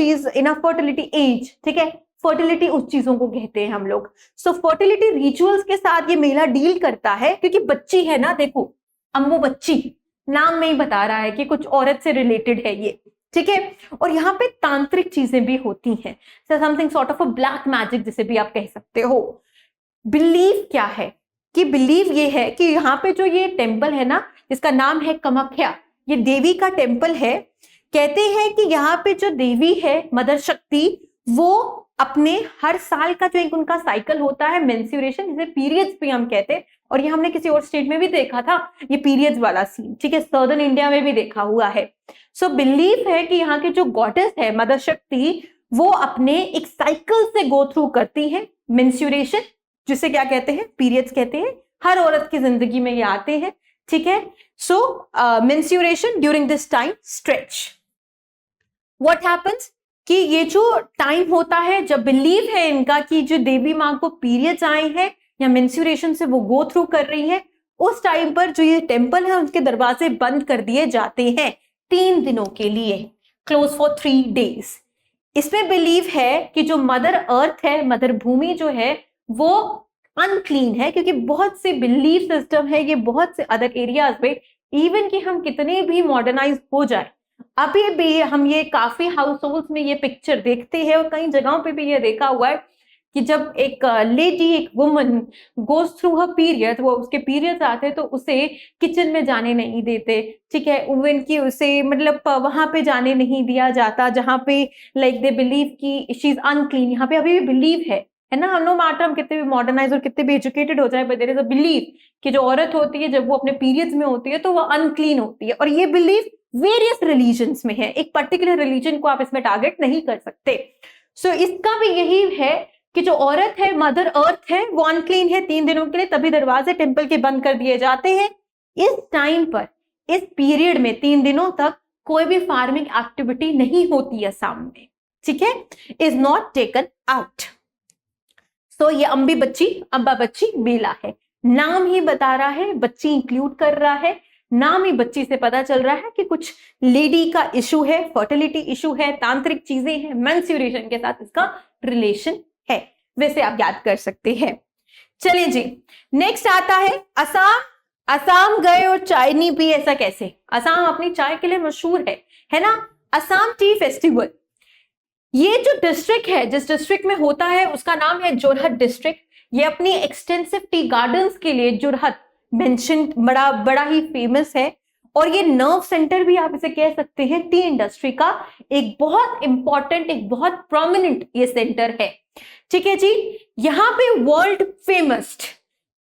is in a fertility age, ठीक है. फर्टिलिटी उस चीजों को कहते हैं हम लोग. सो फर्टिलिटी रिचुअल्स के साथ ये मेला डील करता है क्योंकि बच्ची है ना, देखो अंबुबच्ची नाम में ही बता रहा है कि कुछ औरत से रिलेटेड है ये, ठीक है. और यहाँ पे तांत्रिक चीजें भी होती हैं, something sort of a black magic जिसे भी आप कह सकते हो. बिलीव क्या है कि बिलीव ये है कि यहाँ पे जो ये टेम्पल है ना जिसका नाम है कामाख्या, ये देवी का टेम्पल है. कहते हैं कि यहाँ पे जो देवी है मदर शक्ति, वो अपने हर साल का जो एक उनका साइकिल होता है मेंस्ट्रुएशन, जिसे पीरियड्स भी हम कहते हैं, और ये हमने किसी और स्टेट में भी देखा था ये पीरियड्स वाला सीन, ठीक है. सर्दर्न इंडिया में भी देखा हुआ है. सो बिलीव है कि यहाँ की जो गॉडेस है मदर शक्ति, वो अपने एक साइकिल से गो थ्रू करती है मेंस्ट्रुएशन, जिसे क्या कहते हैं पीरियड्स कहते हैं. हर औरत की जिंदगी में ये आते हैं, ठीक है. So menstruation during this time stretch, what happens कि ये जो टाइम होता है जब बिलीव है इनका कि जो देवी माँ को पीरियड्स आए हैं या मेंस्ट्रुएशन से वो गो थ्रू कर रही है, उस टाइम पर जो ये टेम्पल है उसके दरवाजे बंद कर दिए जाते हैं 3 दिनों के लिए, क्लोज फॉर 3 days. इसमें बिलीव है कि जो मदर अर्थ है, मदर भूमि जो है वो अनक्लीन है, क्योंकि बहुत से बिलीफ सिस्टम है ये बहुत से अदर एरियाज में, इवन कि हम कितने भी मॉडर्नाइज हो जाए अभी भी हम ये काफी हाउस होल्ड्स में ये पिक्चर देखते हैं, और कई जगहों पे भी ये देखा हुआ है कि जब एक लेडी, एक वुमन गोज थ्रू हर पीरियड, वो उसके पीरियड्स आते हैं तो उसे किचन में जाने नहीं देते, ठीक है. इवन कि उसे मतलब वहां पे जाने नहीं दिया जाता जहाँ पे लाइक दे बिलीव कि शी इज अनक्लीन. यहाँ पे अभी भी बिलीव है ना, नो मैटर हम कितने भी मॉडर्नाइज और कितने भी एजुकेटेड हो जाए, but there is a believe कि जो औरत होती है जब वो अपने पीरियड्स में होती है तो वो अनक्लीन होती है. और ये बिलीव वेरियस रिलीजन्स में है, एक पर्टिकुलर रिलीजन को आप इसमें टारगेट नहीं कर सकते. सो इसका भी यही है कि जो औरत है, मदर अर्थ है, वो अनक्लीन है 3 दिनों के लिए, तभी दरवाजे टेम्पल के बंद कर दिए जाते हैं. इस टाइम पर, इस पीरियड में 3 दिनों तक कोई भी फार्मिंग एक्टिविटी नहीं होती है असम में, ठीक है, इज नॉट टेकन आउट. सो ये अंबुबच्ची मेला है, नाम ही बता रहा है, बच्ची इंक्लूड कर रहा है, नाम ही बच्ची से पता चल रहा है कि कुछ लेडी का इशू है, फर्टिलिटी इशू है, तांत्रिक चीजें हैं, मेंस्ट्रुएशन के साथ इसका रिलेशन है. वैसे आप याद कर सकते हैं. चलिए जी, नेक्स्ट आता है असम. असम गए और चाय नहीं पी, ऐसा कैसे? असम अपनी चाय के लिए मशहूर है ना. असम टी फेस्टिवल, ये जो डिस्ट्रिक्ट है, जिस डिस्ट्रिक्ट में होता है उसका नाम है जोरहट डिस्ट्रिक्ट. ये अपनी एक्सटेंसिव टी गार्डन्स के लिए जोरहट मेंशन बड़ा ही फेमस है, और ये नर्व सेंटर भी आप इसे कह सकते हैं टी इंडस्ट्री का. एक बहुत इंपॉर्टेंट, एक बहुत प्रोमिनेंट ये सेंटर है, ठीक है जी. यहाँ पे वर्ल्ड फेमस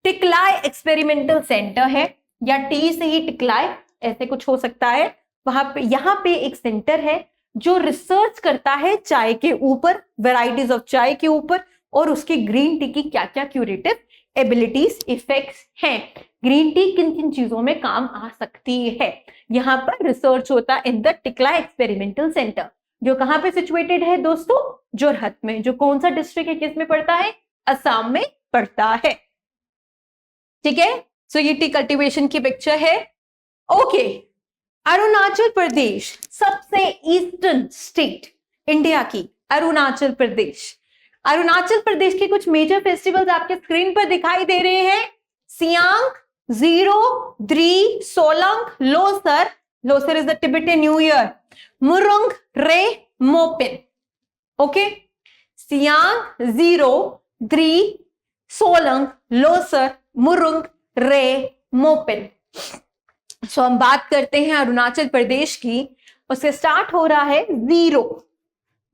टिकलाई एक्सपेरिमेंटल सेंटर है, या टी से ही टिकलाई ऐसे कुछ हो सकता है. वहां पे यहाँ पे एक सेंटर है जो रिसर्च करता है चाय के ऊपर, वेराइटीज ऑफ चाय के ऊपर, और उसके ग्रीन टी की क्या क्या क्यूरेटिव एबिलिटीज, इफेक्ट्स हैं, ग्रीन टी किन किन चीजों में काम आ सकती है. यहाँ पर रिसर्च होता है इन द टिकलाई एक्सपेरिमेंटल सेंटर. जो कहाँ पे सिचुएटेड है दोस्तों? जोरहट में। जो कौन सा डिस्ट्रिक्ट है, किस में पड़ता है? असम में पड़ता है। ठीक है, सो ये टी कल्टीवेशन की पिक्चर है। ओके, अरुणाचल प्रदेश सबसे ईस्टर्न स्टेट इंडिया की, अरुणाचल प्रदेश। अरुणाचल प्रदेश के कुछ मेजर फेस्टिवल्स आपके स्क्रीन पर दिखाई दे रहे हैं। Siang, Ziro, Dree, Solung, Losar, Losar is the Tibetan new year, Murung रे, मोपिन। ओके, सियांग, जीरो, द्री, सोलंग, लोसर, मुरुंग रे, मोपिन। सो हम बात करते हैं अरुणाचल प्रदेश की। उससे स्टार्ट हो रहा है जीरो,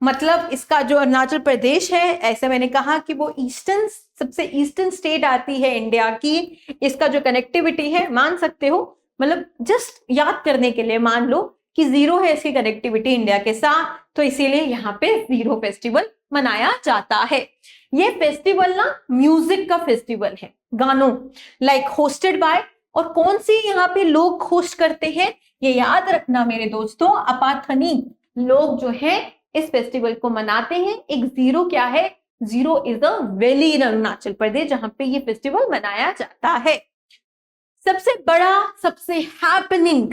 मतलब इसका जो अरुणाचल प्रदेश है, ऐसे मैंने कहा कि वो ईस्टर्न, सबसे ईस्टर्न स्टेट आती है इंडिया की। इसका जो कनेक्टिविटी है, मान सकते हो, मतलब जस्ट याद करने के लिए मान लो कि जीरो है इसकी कनेक्टिविटी इंडिया के साथ, तो इसीलिए यहाँ पे जीरो फेस्टिवल मनाया जाता है। ये फेस्टिवल ना म्यूजिक का फेस्टिवल है, गानों, लाइक होस्टेड बाय, और कौन सी यहाँ पे लोग होस्ट करते हैं, ये याद रखना मेरे दोस्तों, अपाथनी लोग जो है इस फेस्टिवल को मनाते हैं। एक जीरो क्या है? Ziro is a valley in Arunachal Pradesh, जहां पे ये फेस्टिवल मनाया जाता है। सबसे बड़ा, सबसे happening,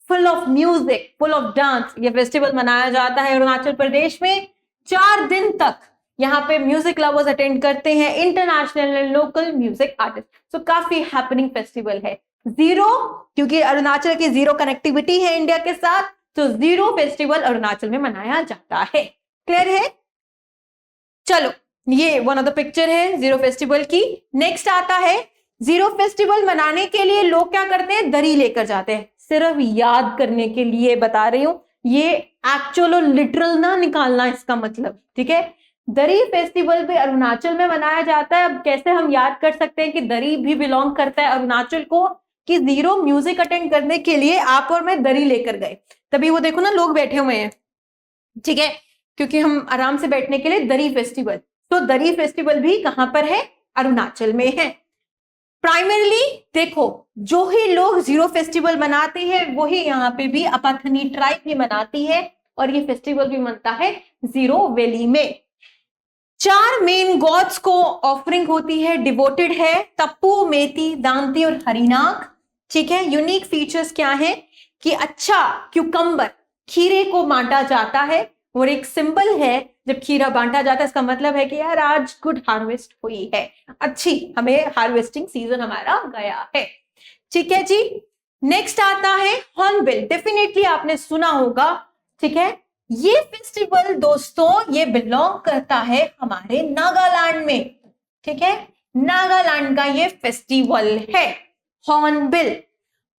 full of music, full of dance, ये फेस्टिवल मनाया जाता है अरुणाचल प्रदेश में। 4 दिन तक यहाँ पे म्यूजिक लवर्स अटेंड करते हैं, international and local music artist. So काफी हैपनिंग फेस्टिवल है। जीरो, क्योंकि अरुणाचल की जीरो कनेक्टिविटी है इंडिया के साथ, तो जीरो फेस्टिवल अरुणाचल में मनाया जाता है। क्लियर है? चलो, ये वन ऑफ द पिक्चर है जीरो फेस्टिवल की। नेक्स्ट आता है, जीरो फेस्टिवल मनाने के लिए लोग क्या करते हैं? दरी लेकर जाते हैं। सिर्फ याद करने के लिए बता रही हूं, ये एक्चुअल और लिटरल ना निकालना इसका मतलब, ठीक है? दरी फेस्टिवल भी अरुणाचल में मनाया जाता है। अब कैसे हम याद कर सकते हैं कि दरी भी बिलोंग करता है अरुणाचल को, कि जीरो म्यूजिक अटेंड करने के लिए आप और मैं दरी लेकर गए, तभी वो देखो ना लोग बैठे हुए हैं, ठीक है, क्योंकि हम आराम से बैठने के लिए दरी फेस्टिवल। तो दरी फेस्टिवल भी कहां पर है? अरुणाचल में है। प्राइमरीली देखो, जो ही लोग जीरो फेस्टिवल मनाते हैं वही यहाँ पे भी अपाथनी ट्राइब भी मनाती है, और ये फेस्टिवल भी मनता है जीरो वैली में। 4 मेन गॉड्स को ऑफरिंग होती है, डिवोटेड है, तप्पू, मेती, दांती और हरिनाग। ठीक है, यूनिक फीचर्स क्या है कि अच्छा क्यूकम्बर, खीरे को बांटा जाता है, और एक सिंबल है जब खीरा बांटा जाता है, इसका मतलब है कि यार आज गुड हार्वेस्ट हुई है, अच्छी हमें हार्वेस्टिंग सीजन हमारा गया है। ठीक है जी। नेक्स्ट आता है हॉर्नबिल, डेफिनेटली आपने सुना होगा, ठीक है। ये फेस्टिवल दोस्तों ये बिलोंग करता है हमारे नागालैंड में, ठीक है, नागालैंड का ये फेस्टिवल है hornbill.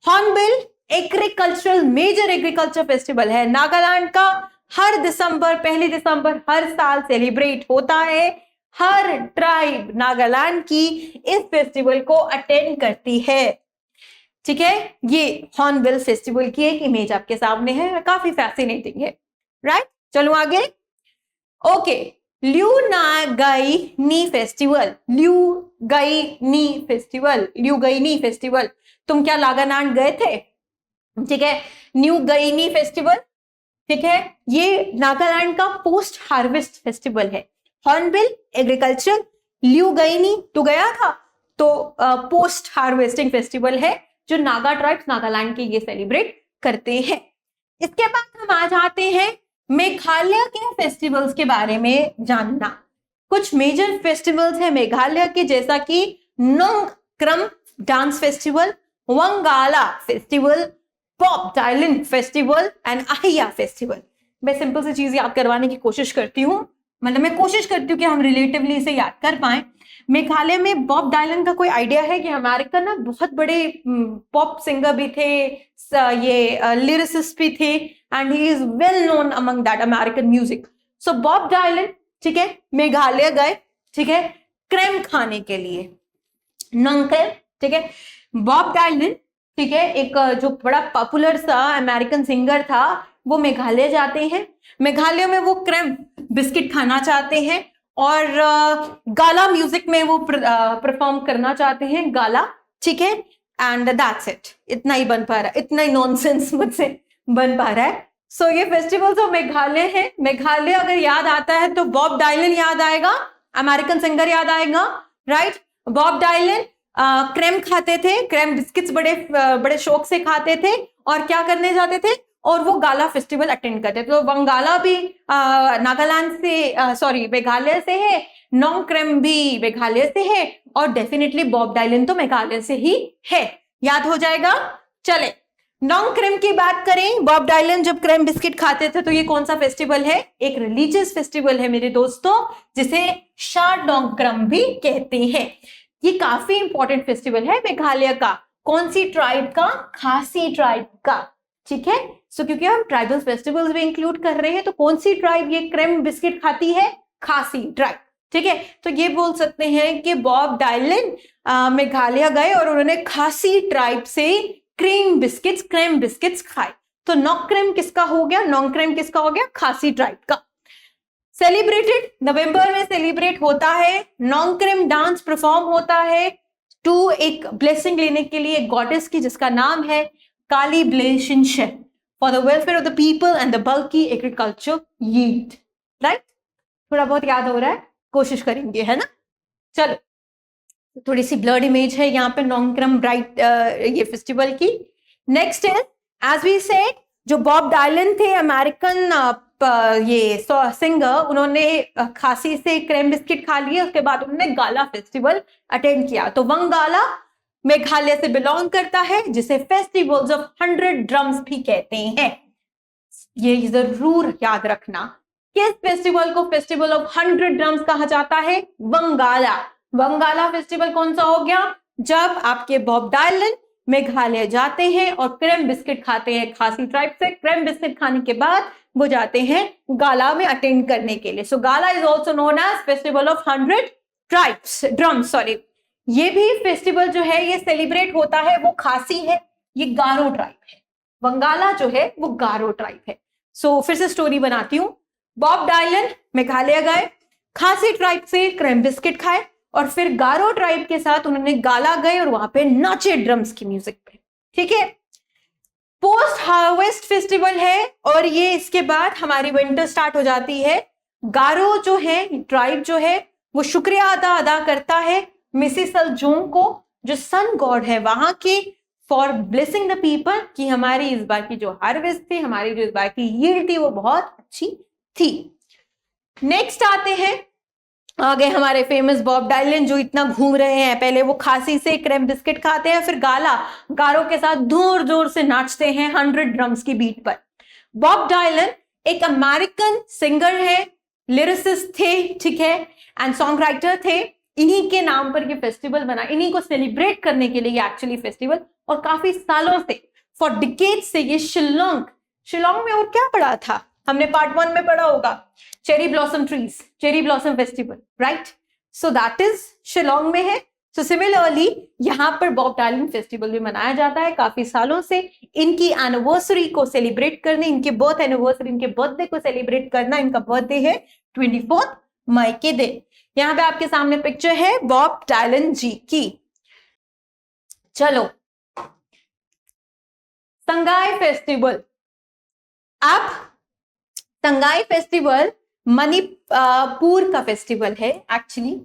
Hornbill agricultural, major agriculture festival है नागालैंड का। हर दिसंबर, 1 दिसंबर हर साल सेलिब्रेट होता है। हर ट्राइब नागालैंड की इस फेस्टिवल को अटेंड करती है, ठीक है। ये हॉर्नबिल फेस्टिवल की एक इमेज आपके सामने है, काफी फैसिनेटिंग है, राइट। चलो आगे। Okay, Luingaini festival, Luingaini festival, Luingaini festival. तुम क्या नागालैंड गए थे? ठीक है, न्यूगाईनी फेस्टिवल, ठीक है, ये नागालैंड का पोस्ट हार्वेस्ट फेस्टिवल है। हॉर्नबिल एग्रीकल्चर, ल्यूगाईनी तो गया था, तो पोस्ट हार्वेस्टिंग फेस्टिवल है जो नागा ट्राइब्स नागालैंड के ये सेलिब्रेट करते हैं। इसके बाद हम आ जाते हैं मेघालय के फेस्टिवल्स के बारे में जानना। कुछ मेजर फेस्टिवल्स हैं मेघालय के, जैसा कि Nongkrem dance festival, Wangala festival, Bob Dylan festival and Ahia festival. मैं सिंपल सी चीज याद करवाने की कोशिश करती हूँ, मतलब मैं कोशिश करती हूँ कि हम रिलेटिवली इसे याद कर पाए। मेघालय में बॉब डायलन का कोई आइडिया है कि अमेरिका ना बहुत बड़े पॉप सिंगर भी थे, ये लिरिसिस्ट भी थे, and he is well known among that American music. So Bob Dylan, ठीक है, मेघालय गए, ठीक है, क्रेम खाने के लिए, नंगक्रेम, ठीक है। बॉब डायलन, ठीक है, एक जो बड़ा पॉपुलर सा अमेरिकन सिंगर था, वो मेघालय जाते हैं। मेघालय में वो क्रेम बिस्किट खाना चाहते हैं और गाला म्यूजिक में वो परफॉर्म करना चाहते हैं, गाला, ठीक है, एंड दैट्स इट। इतना ही बन पा रहा है, इतना ही नॉनसेंस मुझसे बन पा रहा है। सो ये फेस्टिवल्स ऑफ मेघालय है। मेघालय अगर याद आता है तो बॉब डायलन याद आएगा, अमेरिकन सिंगर याद आएगा, राइट। बॉब डायलन क्रेम खाते थे, क्रेम बिस्किट्स बड़े बड़े शौक से खाते थे और क्या करने जाते थे, और वो गाला फेस्टिवल अटेंड करते थे। तो वंगाला भी नागालैंड से सॉरी मेघालय से है, नोंग क्रेम भी मेघालय से है, और डेफिनेटली बॉब डायलन तो मेघालय से ही है, याद हो जाएगा। चले नोंग क्रेम की बात करें, बॉब डायलन जब क्रेम बिस्किट खाते थे तो ये कौन सा फेस्टिवल है, एक रिलीजियस फेस्टिवल है मेरे दोस्तों, जिसे शार नोंग क्रेम भी कहते हैं। ये काफी इंपॉर्टेंट फेस्टिवल है मेघालय का। कौन सी ट्राइब का, खासी ट्राइब का, ठीक है। सो क्योंकि हम ट्राइबल फेस्टिवल्स भी इंक्लूड कर रहे हैं, तो कौन सी ट्राइब ये क्रेम बिस्किट खाती है, खासी ट्राइब, ठीक है। तो ये बोल सकते हैं कि बॉब डायलन मेघालय गए और उन्होंने खासी ट्राइब से क्रेम बिस्किट्स खाए। तो नोंग क्रेम किसका हो गया, नोंग क्रेम किसका हो गया, खासी ट्राइब का। सेलिब्रेटेड नवंबर में सेलिब्रेट होता है। नोंग क्रेम डांस परफॉर्म होता है टू एक ब्लेसिंग लेने के लिए एक गॉडेस की, जिसका नाम है काली ब्लेशिंशे, for the welfare of the people and the bulky agriculture yield, right. थोड़ा बहुत याद हो रहा है, कोशिश करेंगे, है ना। चलो थोड़ी सी ब्लर्ड इमेज है यहाँ पे नोंग क्रेम ब्राइट ये फेस्टिवल की। Next is as we said, जो बॉब डायलन थे अमेरिकन ये सिंगर, उन्होंने खासी से क्रेम बिस्किट खा लिए, उसके बाद उन्होंने गाला फेस्टिवल अटेंड किया। तो वंगाला मेघालय से बिलोंग करता है, जिसे फेस्टिवल्स ऑफ 100 ड्रम्स भी कहते हैं। ये जरूर याद रखना, किस फेस्टिवल को फेस्टिवल ऑफ 100 ड्रम्स कहा जाता है, वंगाला। वंगाला फेस्टिवल कौन सा हो गया, जब आपके बॉब डायलन मेघालय जाते हैं और क्रेम बिस्किट खाते हैं खासी ट्राइब से। क्रेम बिस्किट खाने के बाद वो जाते हैं गाला में अटेंड करने के लिए। सो गाला is also known as festival of 100 tribes drums, sorry. ये भी फेस्टिवल जो है ये सेलिब्रेट होता है, वो खासी है, ये गारो ट्राइब है। वंगाला जो है वो गारो ट्राइब है। सो फिर से स्टोरी बनाती हूँ। बॉब डायलन मेघालय गए, खासी ट्राइब से क्रेम बिस्किट खाए, और फिर गारो ट्राइब के साथ उन्होंने गाला गए और वहां पे नाचे ड्रम्स की म्यूजिक पे, ठीक है। पोस्ट हार्वेस्ट फेस्टिवल है, और ये इसके बाद हमारी विंटर स्टार्ट हो जाती है। गारो जो है ट्राइब जो है वो शुक्रिया अदा करता है मिसिसल जोंग को, जो सन गॉड है वहां की, फॉर ब्लेसिंग द पीपल, कि हमारी इस बार की जो हार्वेस्ट थी, हमारी जो इस बार की यील्ड थी वो बहुत अच्छी थी। नेक्स्ट आते हैं आगे हमारे फेमस बॉब डायलन, जो इतना घूम रहे हैं। पहले वो खासी से क्रेम बिस्किट खाते हैं, फिर गारो के साथ जोर जोर से नाचते हैं 100 ड्रम्स की बीट पर। बॉब डायलन एक अमेरिकन सिंगर है, लिरिसिस्ट थे, ठीक है, एंड सॉन्ग राइटर थे। इन्हीं के नाम पर ये फेस्टिवल बना, इन्हीं को सेलिब्रेट करने के लिए एक्चुअली फेस्टिवल, और काफी सालों से, फॉर डिकेड्स से ये शिलोंग में, और क्या पढ़ा था हमने पार्ट 1 में पढ़ा होगा, cherry blossom trees, cherry blossom festival, right. So that is Shillong में है। सो सिमिलरली यहाँ पर बॉब डायलन फेस्टिवल भी मनाया जाता है काफी सालों से। इनकी एनिवर्सरी को सेलिब्रेट करने, इनके बर्थ एनिवर्सरी, इनके बर्थडे को सेलिब्रेट करना, इनका बर्थडे है 24 मई के दिन। यहाँ पे आपके सामने पिक्चर है बॉब डायलन जी की। चलो संगाई फेस्टिवल। अब संगाई फेस्टिवल मणिपुर का फेस्टिवल है एक्चुअली।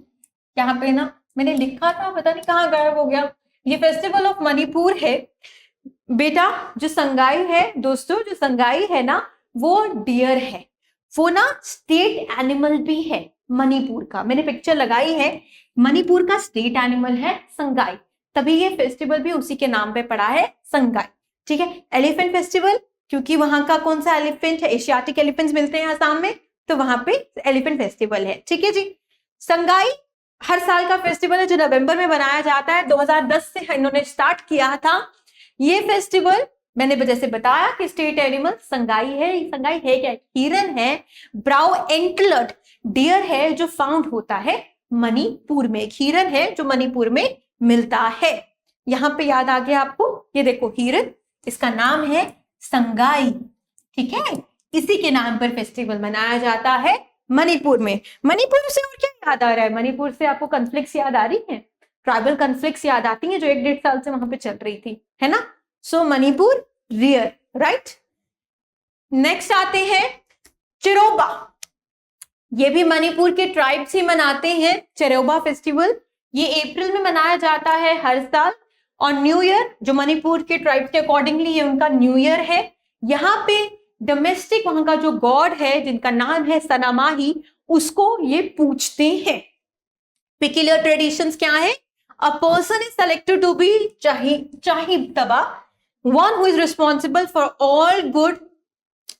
यहाँ पे ना मैंने लिखा था, पता नहीं कहाँ गायब हो गया। ये फेस्टिवल ऑफ मणिपुर है बेटा। जो संगाई है दोस्तों, जो संगाई है ना वो डियर है, वो ना स्टेट एनिमल भी है मणिपुर का। मैंने पिक्चर लगाई है, मणिपुर का स्टेट एनिमल है संगाई, तभी ये फेस्टिवल भी उसी के नाम पे पड़ा है संगाई, ठीक है। एलिफेंट फेस्टिवल, क्योंकि वहां का कौन सा एलिफेंट है, एशियाटिक एलिफेंट्स मिलते हैं आसाम में, तो वहां पे एलिफेंट फेस्टिवल है, ठीक है जी। संगाई हर साल का फेस्टिवल है जो नवंबर में मनाया जाता है। 2010 से इन्होंने स्टार्ट किया था ये फेस्टिवल। मैंने जैसे बताया कि स्टेट एनिमल संगाई है। संगाई है क्या, हिरन है, ब्राउ एंटलर्ड डियर है, जो फाउंड होता है मणिपुर में। हिरन है जो मणिपुर में मिलता है। यहाँ पे याद आ गया आपको, ये देखो हिरन, इसका नाम है संगाई, ठीक है। इसी के नाम पर फेस्टिवल मनाया जाता है मणिपुर में। मणिपुर से और क्या याद आ रहा है, मणिपुर से आपको कॉन्फ्लिक्ट्स याद आ रही है, ट्राइबल कॉन्फ्लिक्ट्स याद आती हैं जो 1-1.5 साल से वहां पे चल रही थी, है ना। सो मणिपुर रियर, राइट। नेक्स्ट आते हैं चिरोबा। ये भी मणिपुर के ट्राइब्स ही मनाते हैं चिरोबा फेस्टिवल। ये अप्रैल में मनाया जाता है हर साल। और न्यू ईयर जो मणिपुर के ट्राइब्स के अकॉर्डिंगली ये उनका न्यू ईयर है। यहाँ पे डोमेस्टिक वहां का जो गॉड है जिनका नाम है सनामाही, उसको ये पूजते हैं। पिक्युलर ट्रेडिशंस क्या है? A person is selected to be चाहितबा, one who is responsible for all good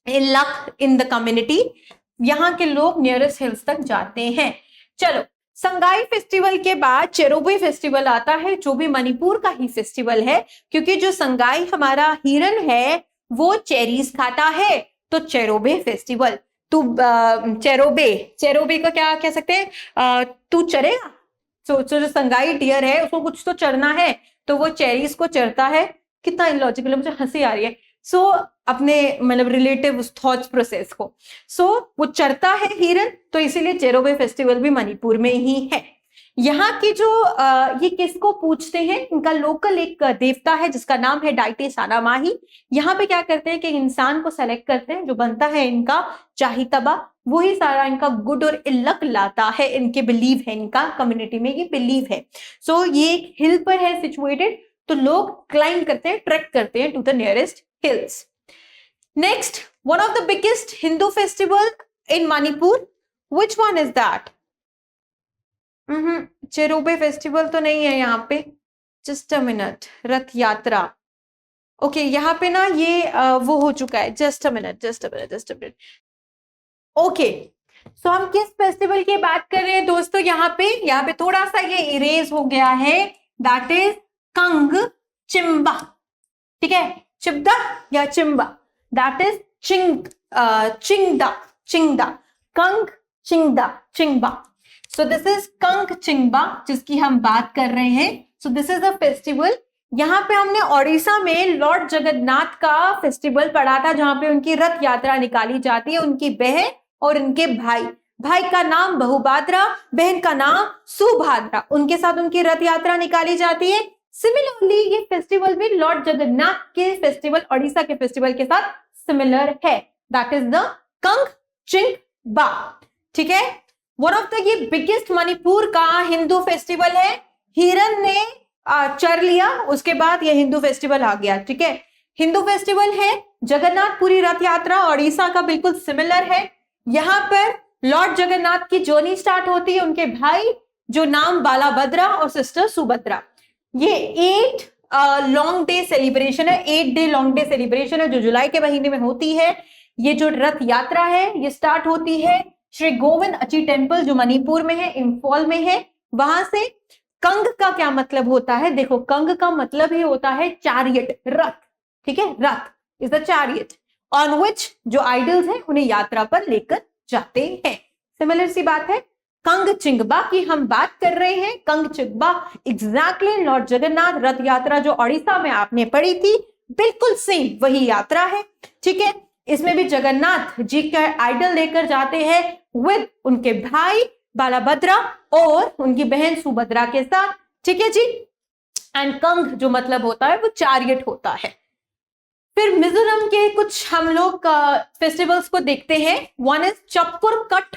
in luck in the community. यहाँ के लोग नियरेस्ट हिल्स तक जाते हैं। चलो, संगाई फेस्टिवल के बाद चेरोबे फेस्टिवल आता है, जो भी मणिपुर का ही फेस्टिवल है, क्योंकि जो संगाई हमारा हिरन है वो चेरीज खाता है, तो चेरोबे फेस्टिवल। तू चेरोबे को क्या कह सकते हैं? तू चरेगा। तो जो संगाई डियर है उसको कुछ तो चरना है, तो वो चेरीज को चरता है। कितना इलॉजिकल है, मुझे हंसी आ रही है। अपने मतलब रिलेटिव उस थॉट्स प्रोसेस को। वो चरता है हिरन, तो इसीलिए चेरोबे फेस्टिवल भी मणिपुर में ही है। यहाँ की जो ये किसको पूछते हैं? इनका लोकल एक देवता है जिसका नाम है डाइटे सानामाही। यहाँ पे क्या करते हैं कि इंसान को सेलेक्ट करते हैं, जो बनता है इनका चाहितबा, वही सारा इनका गुड और लक लाता है। इनके बिलीव है, इनका कम्युनिटी में ये बिलीव है। ये एक हिल पर है सिचुएटेड, तो लोग क्लाइंब करते हैं, ट्रैक करते हैं to the nearest hills. Next, one of the biggest Hindu festival in Manipur. Which one is that? Cheiraoba festival तो नहीं है यहाँ पे। Just a minute. रथ यात्रा। ओके, यहाँ पे ना ये वो हो चुका है। Just a minute. ओके, सो हम किस फेस्टिवल की बात कर रहे हैं दोस्तों? यहाँ पे थोड़ा सा ये इरेज हो गया है। That is Kang चिम्बा। ठीक है, चिब्दा या चिम्बा, दैट इज चिंगदा, कंग चिंगदा, Chingba. So this is Kang Chingba जिसकी हम बात कर रहे हैं। So this is a festival. यहाँ पे हमने ओडिशा में लॉर्ड जगन्नाथ का फेस्टिवल पढ़ा था, जहां पे उनकी रथ यात्रा निकाली जाती है। उनकी बहन और उनके भाई का नाम बहुभाद्रा, बहन का नाम सुभाद्रा, उनके साथ उनकी रथ यात्रा निकाली जाती है। सिमिलरली ये फेस्टिवल भी लॉर्ड जगन्नाथ के फेस्टिवल, ओडिशा के फेस्टिवल के साथ सिमिलर है। That is the Kang Chingba. ठीक है, वन ऑफ द ये बिगेस्ट मणिपुर का हिंदू फेस्टिवल है। हिरन ने चर लिया, उसके बाद ये हिंदू फेस्टिवल आ गया। ठीक है, हिंदू फेस्टिवल है। जगन्नाथपुरी रथ यात्रा ओडिशा का बिल्कुल सिमिलर है। यहाँ पर लॉर्ड जगन्नाथ की जर्नी स्टार्ट होती है, उनके भाई जो नाम बालाभद्रा और सिस्टर सुभद्रा। ये 8 लॉन्ग डे सेलिब्रेशन है, 8 डे लॉन्ग डे सेलिब्रेशन है, जो जुलाई के महीने में होती है। ये जो रथ यात्रा है ये स्टार्ट होती है श्री गोविंद अची टेम्पल, जो मणिपुर में है, इम्फॉल में है। वहां से कंग का क्या मतलब होता है? देखो, कंग का मतलब ही होता है चैरियट, रथ। ठीक है, रथ is the chariot on which जो आइडल्स हैं उन्हें यात्रा पर लेकर जाते हैं। सिमिलर सी बात है। कंग चिंगबा की हम बात कर रहे हैं। कंग चिंगबा एग्जैक्टली लॉर्ड जगन्नाथ रथ यात्रा जो ओडिशा में आपने पढ़ी थी, बिल्कुल सेम वही यात्रा है। ठीक है, इसमें भी जगन्नाथ जी का आइडल लेकर जाते हैं विद उनके भाई बालाभद्रा और उनकी बहन सुभद्रा के साथ। ठीक है जी। एंड कंग जो मतलब होता है वो चैरियट होता है। फिर मिजोरम के कुछ हम लोग फेस्टिवल्स को देखते हैं। वन इज चपकुरकुट,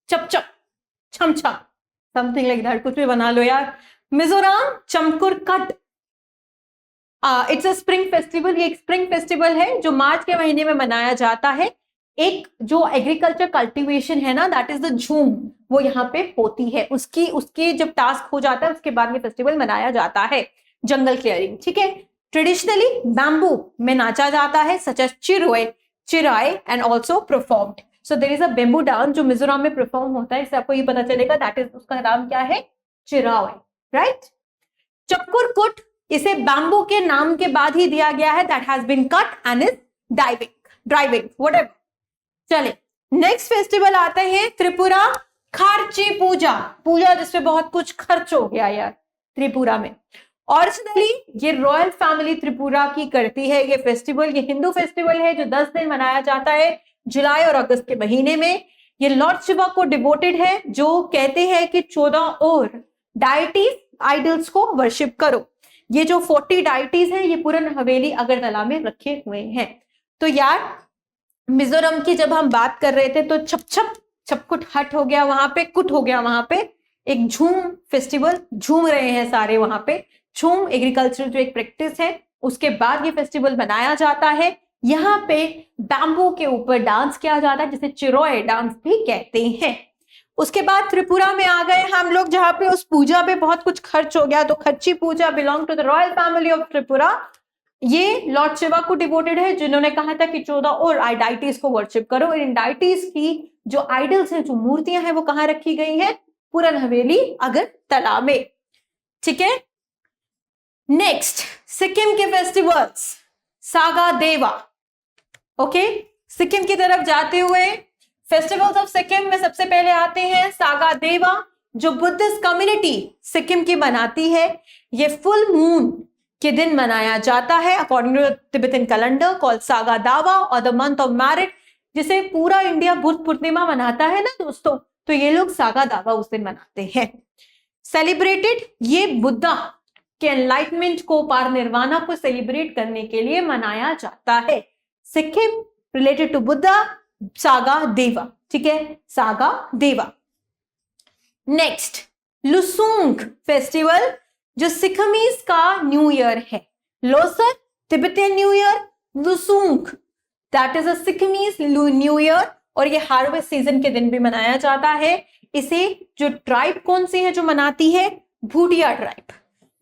चपचप, छमछम, समथिंग लाइक दैट, कुछ भी बना लो यार। मिजोरम चमकुरकुट, इट्स अ स्प्रिंग फेस्टिवल। ये एक स्प्रिंग फेस्टिवल है जो मार्च के महीने में मनाया जाता है। एक जो एग्रीकल्चर कल्टीवेशन है ना, दैट इज द झूम, वो यहाँ पे होती है। उसकी जब टास्क हो जाता है उसके बाद ये फेस्टिवल मनाया जाता है। Jungle clearing. ठीक है, ट्रेडिशनली बैम्बू में नाचा जाता है, such as Cheraw and also performed. So there is a bamboo dance जो मिजोरम में परफॉर्म होता है। इससे आपको ये पता चलेगा, दैट इज, उसका नाम क्या है? चिराय, राइट। चपकुरकुट इसे बैम्बू के नाम के बाद ही दिया गया है, that has been cut and is driving whatever. चले, नेक्स्ट फेस्टिवल आते हैं त्रिपुरा खार्ची पूजा जिसपे बहुत कुछ खर्च हो गया यार त्रिपुरा में। ओरिजिनली ये रॉयल फैमिली त्रिपुरा की करती है ये फेस्टिवल। ये हिंदू फेस्टिवल है जो 10 दिन मनाया जाता है जुलाई और अगस्त के महीने में। ये लॉर्ड शिवा को डिवोटेड है, जो कहते हैं कि 14 और डायटीज आइडल्स को वर्शिप करो। ये जो 40 डाइटीज हैं ये पूरन हवेली अगरतला में रखे हुए हैं। तो यार मिजोरम की जब हम बात कर रहे थे तो छपकुट हट हो गया वहां पे, कुट हो गया वहां पे, एक झूम फेस्टिवल, झूम रहे हैं सारे वहां पे। झूम एग्रीकल्चर जो एक प्रैक्टिस है, उसके बाद ये फेस्टिवल बनाया जाता है। यहाँ पे बैम्बू के ऊपर डांस किया जाता है जिसे चिरोय डांस भी कहते हैं। उसके बाद त्रिपुरा में आ गए हम लोग, जहां पे उस पूजा पे बहुत कुछ खर्च हो गया। तो Kharchi Puja belong to the royal family of Tripura. ये लॉर्ड शिवा को डिवोटेड है, जिन्होंने कहा था कि 14 और डाइटीज को वर्शिप करो। और इन डाइटीज की जो आइडल्स हैं, जो मूर्तियां हैं, वो कहाँ रखी गई हैं? पूरन हवेली अगरतला में। ठीक है। नेक्स्ट, सिक्किम के फेस्टिवल्स, सागा देवा। ओके, सिक्किम की तरफ जाते हुए फेस्टिवल्स ऑफ सिक्किम में सबसे पहले आते हैं सागा देवा, जो बुद्धिस्ट कम्युनिटी सिक्किम की मनाती है। ये फुल मून के दिन मनाया जाता है according to Tibetan calendar called Saga Dawa और द मंथ ऑफ मैरिट, जिसे पूरा इंडिया बुद्ध पूर्णिमा मनाता है ना दोस्तों, तो ये लोग सागा दावा उस दिन मनाते हैं। सेलिब्रेटेड, ये बुद्धा के एनलाइटमेंट को, पार निर्वाणा को सेलिब्रेट करने के लिए मनाया जाता है। Sikkim related to Buddha, Saga Deva. ठीक है, सागा देवा। नेक्स्ट, लुसुंग फेस्टिवल, जो सिक्किमीज का न्यू ईयर है। Losar Tibetan new year, Losoong that is a Sikkimese new year, और ये हार्वेस्ट सीजन के दिन भी मनाया जाता है। इसे जो ट्राइब कौन सी है जो मनाती है? भूटिया ट्राइब।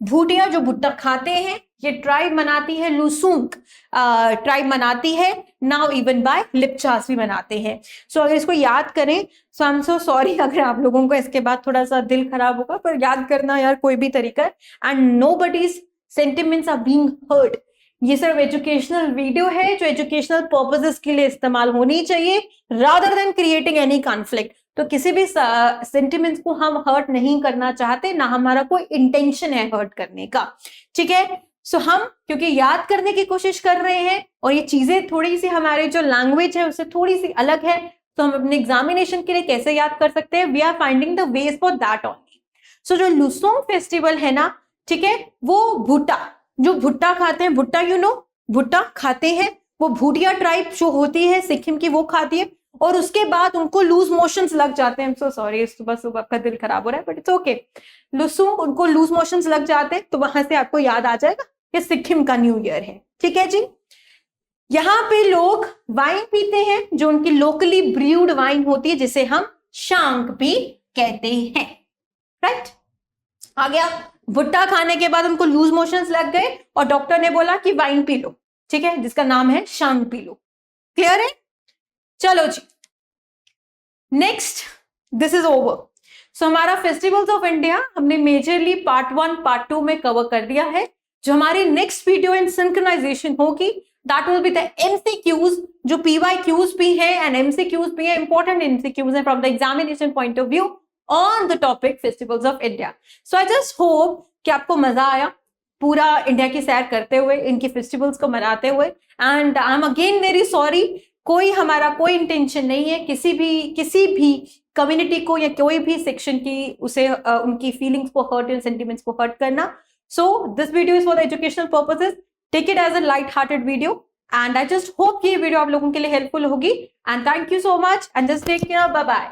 भूटिया जो भुट्टा खाते हैं, ये ट्राइब मनाती है। लुसुंग ट्राइब मनाती है। नाउ इवन बाय लिप्चास भी मनाते हैं। सो अगर इसको याद करें, सो आई एम सो सॉरी अगर आप लोगों को इसके बाद थोड़ा सा दिल खराब होगा, पर याद करना यार कोई भी तरीका है। And nobody's sentiments are being hurt. ये सिर्फ एजुकेशनल वीडियो है जो एजुकेशनल पर्पसेस के लिए इस्तेमाल होनी चाहिए, rather than creating any conflict. तो किसी भी सेंटिमेंट्स को हम हर्ट नहीं करना चाहते, ना हमारा कोई इंटेंशन है हर्ट करने का। ठीक है। सो हम क्योंकि याद करने की कोशिश कर रहे हैं और ये चीजें थोड़ी सी हमारी जो लैंग्वेज है उससे थोड़ी सी अलग है, तो हम अपने एग्जामिनेशन के लिए कैसे याद कर सकते हैं? We are finding the ways for that only. So जो लुसोंग फेस्टिवल है ना, ठीक है, वो भुट्टा, जो भुट्टा खाते हैं, भुट्टा यू नो, भुट्टा खाते हैं, वो भूटिया ट्राइब जो होती है सिक्किम की, वो खाती है। और उसके बाद उनको लूज मोशंस लग जाते हैं। सो सॉरी, सुबह सुबह आपका दिल खराब हो रहा है, बट इट्स ओके। लुसुंग, उनको लूज मोशंस लग जाते हैं, तो वहां से आपको याद आ जाएगा कि सिक्किम का न्यू ईयर है। ठीक है जी। यहाँ पे लोग वाइन पीते हैं, जो उनकी लोकली ब्रूड वाइन होती है, जिसे हम शांग भी कहते हैं। राइट, आ गया। भुट्टा खाने के बाद उनको लूज मोशंस लग गए और डॉक्टर ने बोला कि वाइन पी लो, ठीक है, जिसका नाम है शांग पी लो। क्लियर है? चलो जी, नेक्स्ट, दिस इज ओवर। सो हमारा फेस्टिवल्स ऑफ इंडिया हमने मेजरली पार्ट 1 पार्ट 2 में कवर कर दिया है। जो हमारी नेक्स्ट वीडियो इन सिंक्रोनाइजेशन होगी, that will be the MCQs, जो PYQs भी है एंड MCQs भी है, इंपॉर्टेंट MCQs है from the examination point of view on the topic festivals of India. So I just hope कि आपको मजा आया पूरा इंडिया की सैर करते हुए, इनके फेस्टिवल्स को मनाते हुए। And I am again very sorry, कोई हमारा कोई इंटेंशन नहीं है किसी भी कम्युनिटी को या कोई भी सेक्शन की उसे उनकी फीलिंग्स को हर्ट या सेंटिमेंट्स को हर्ट करना। So this video is for the educational purposes, take it as a light hearted video and I just hope कि ये वीडियो आप लोगों के लिए हेल्पफुल होगी। And thank you so much and just take care, bye bye.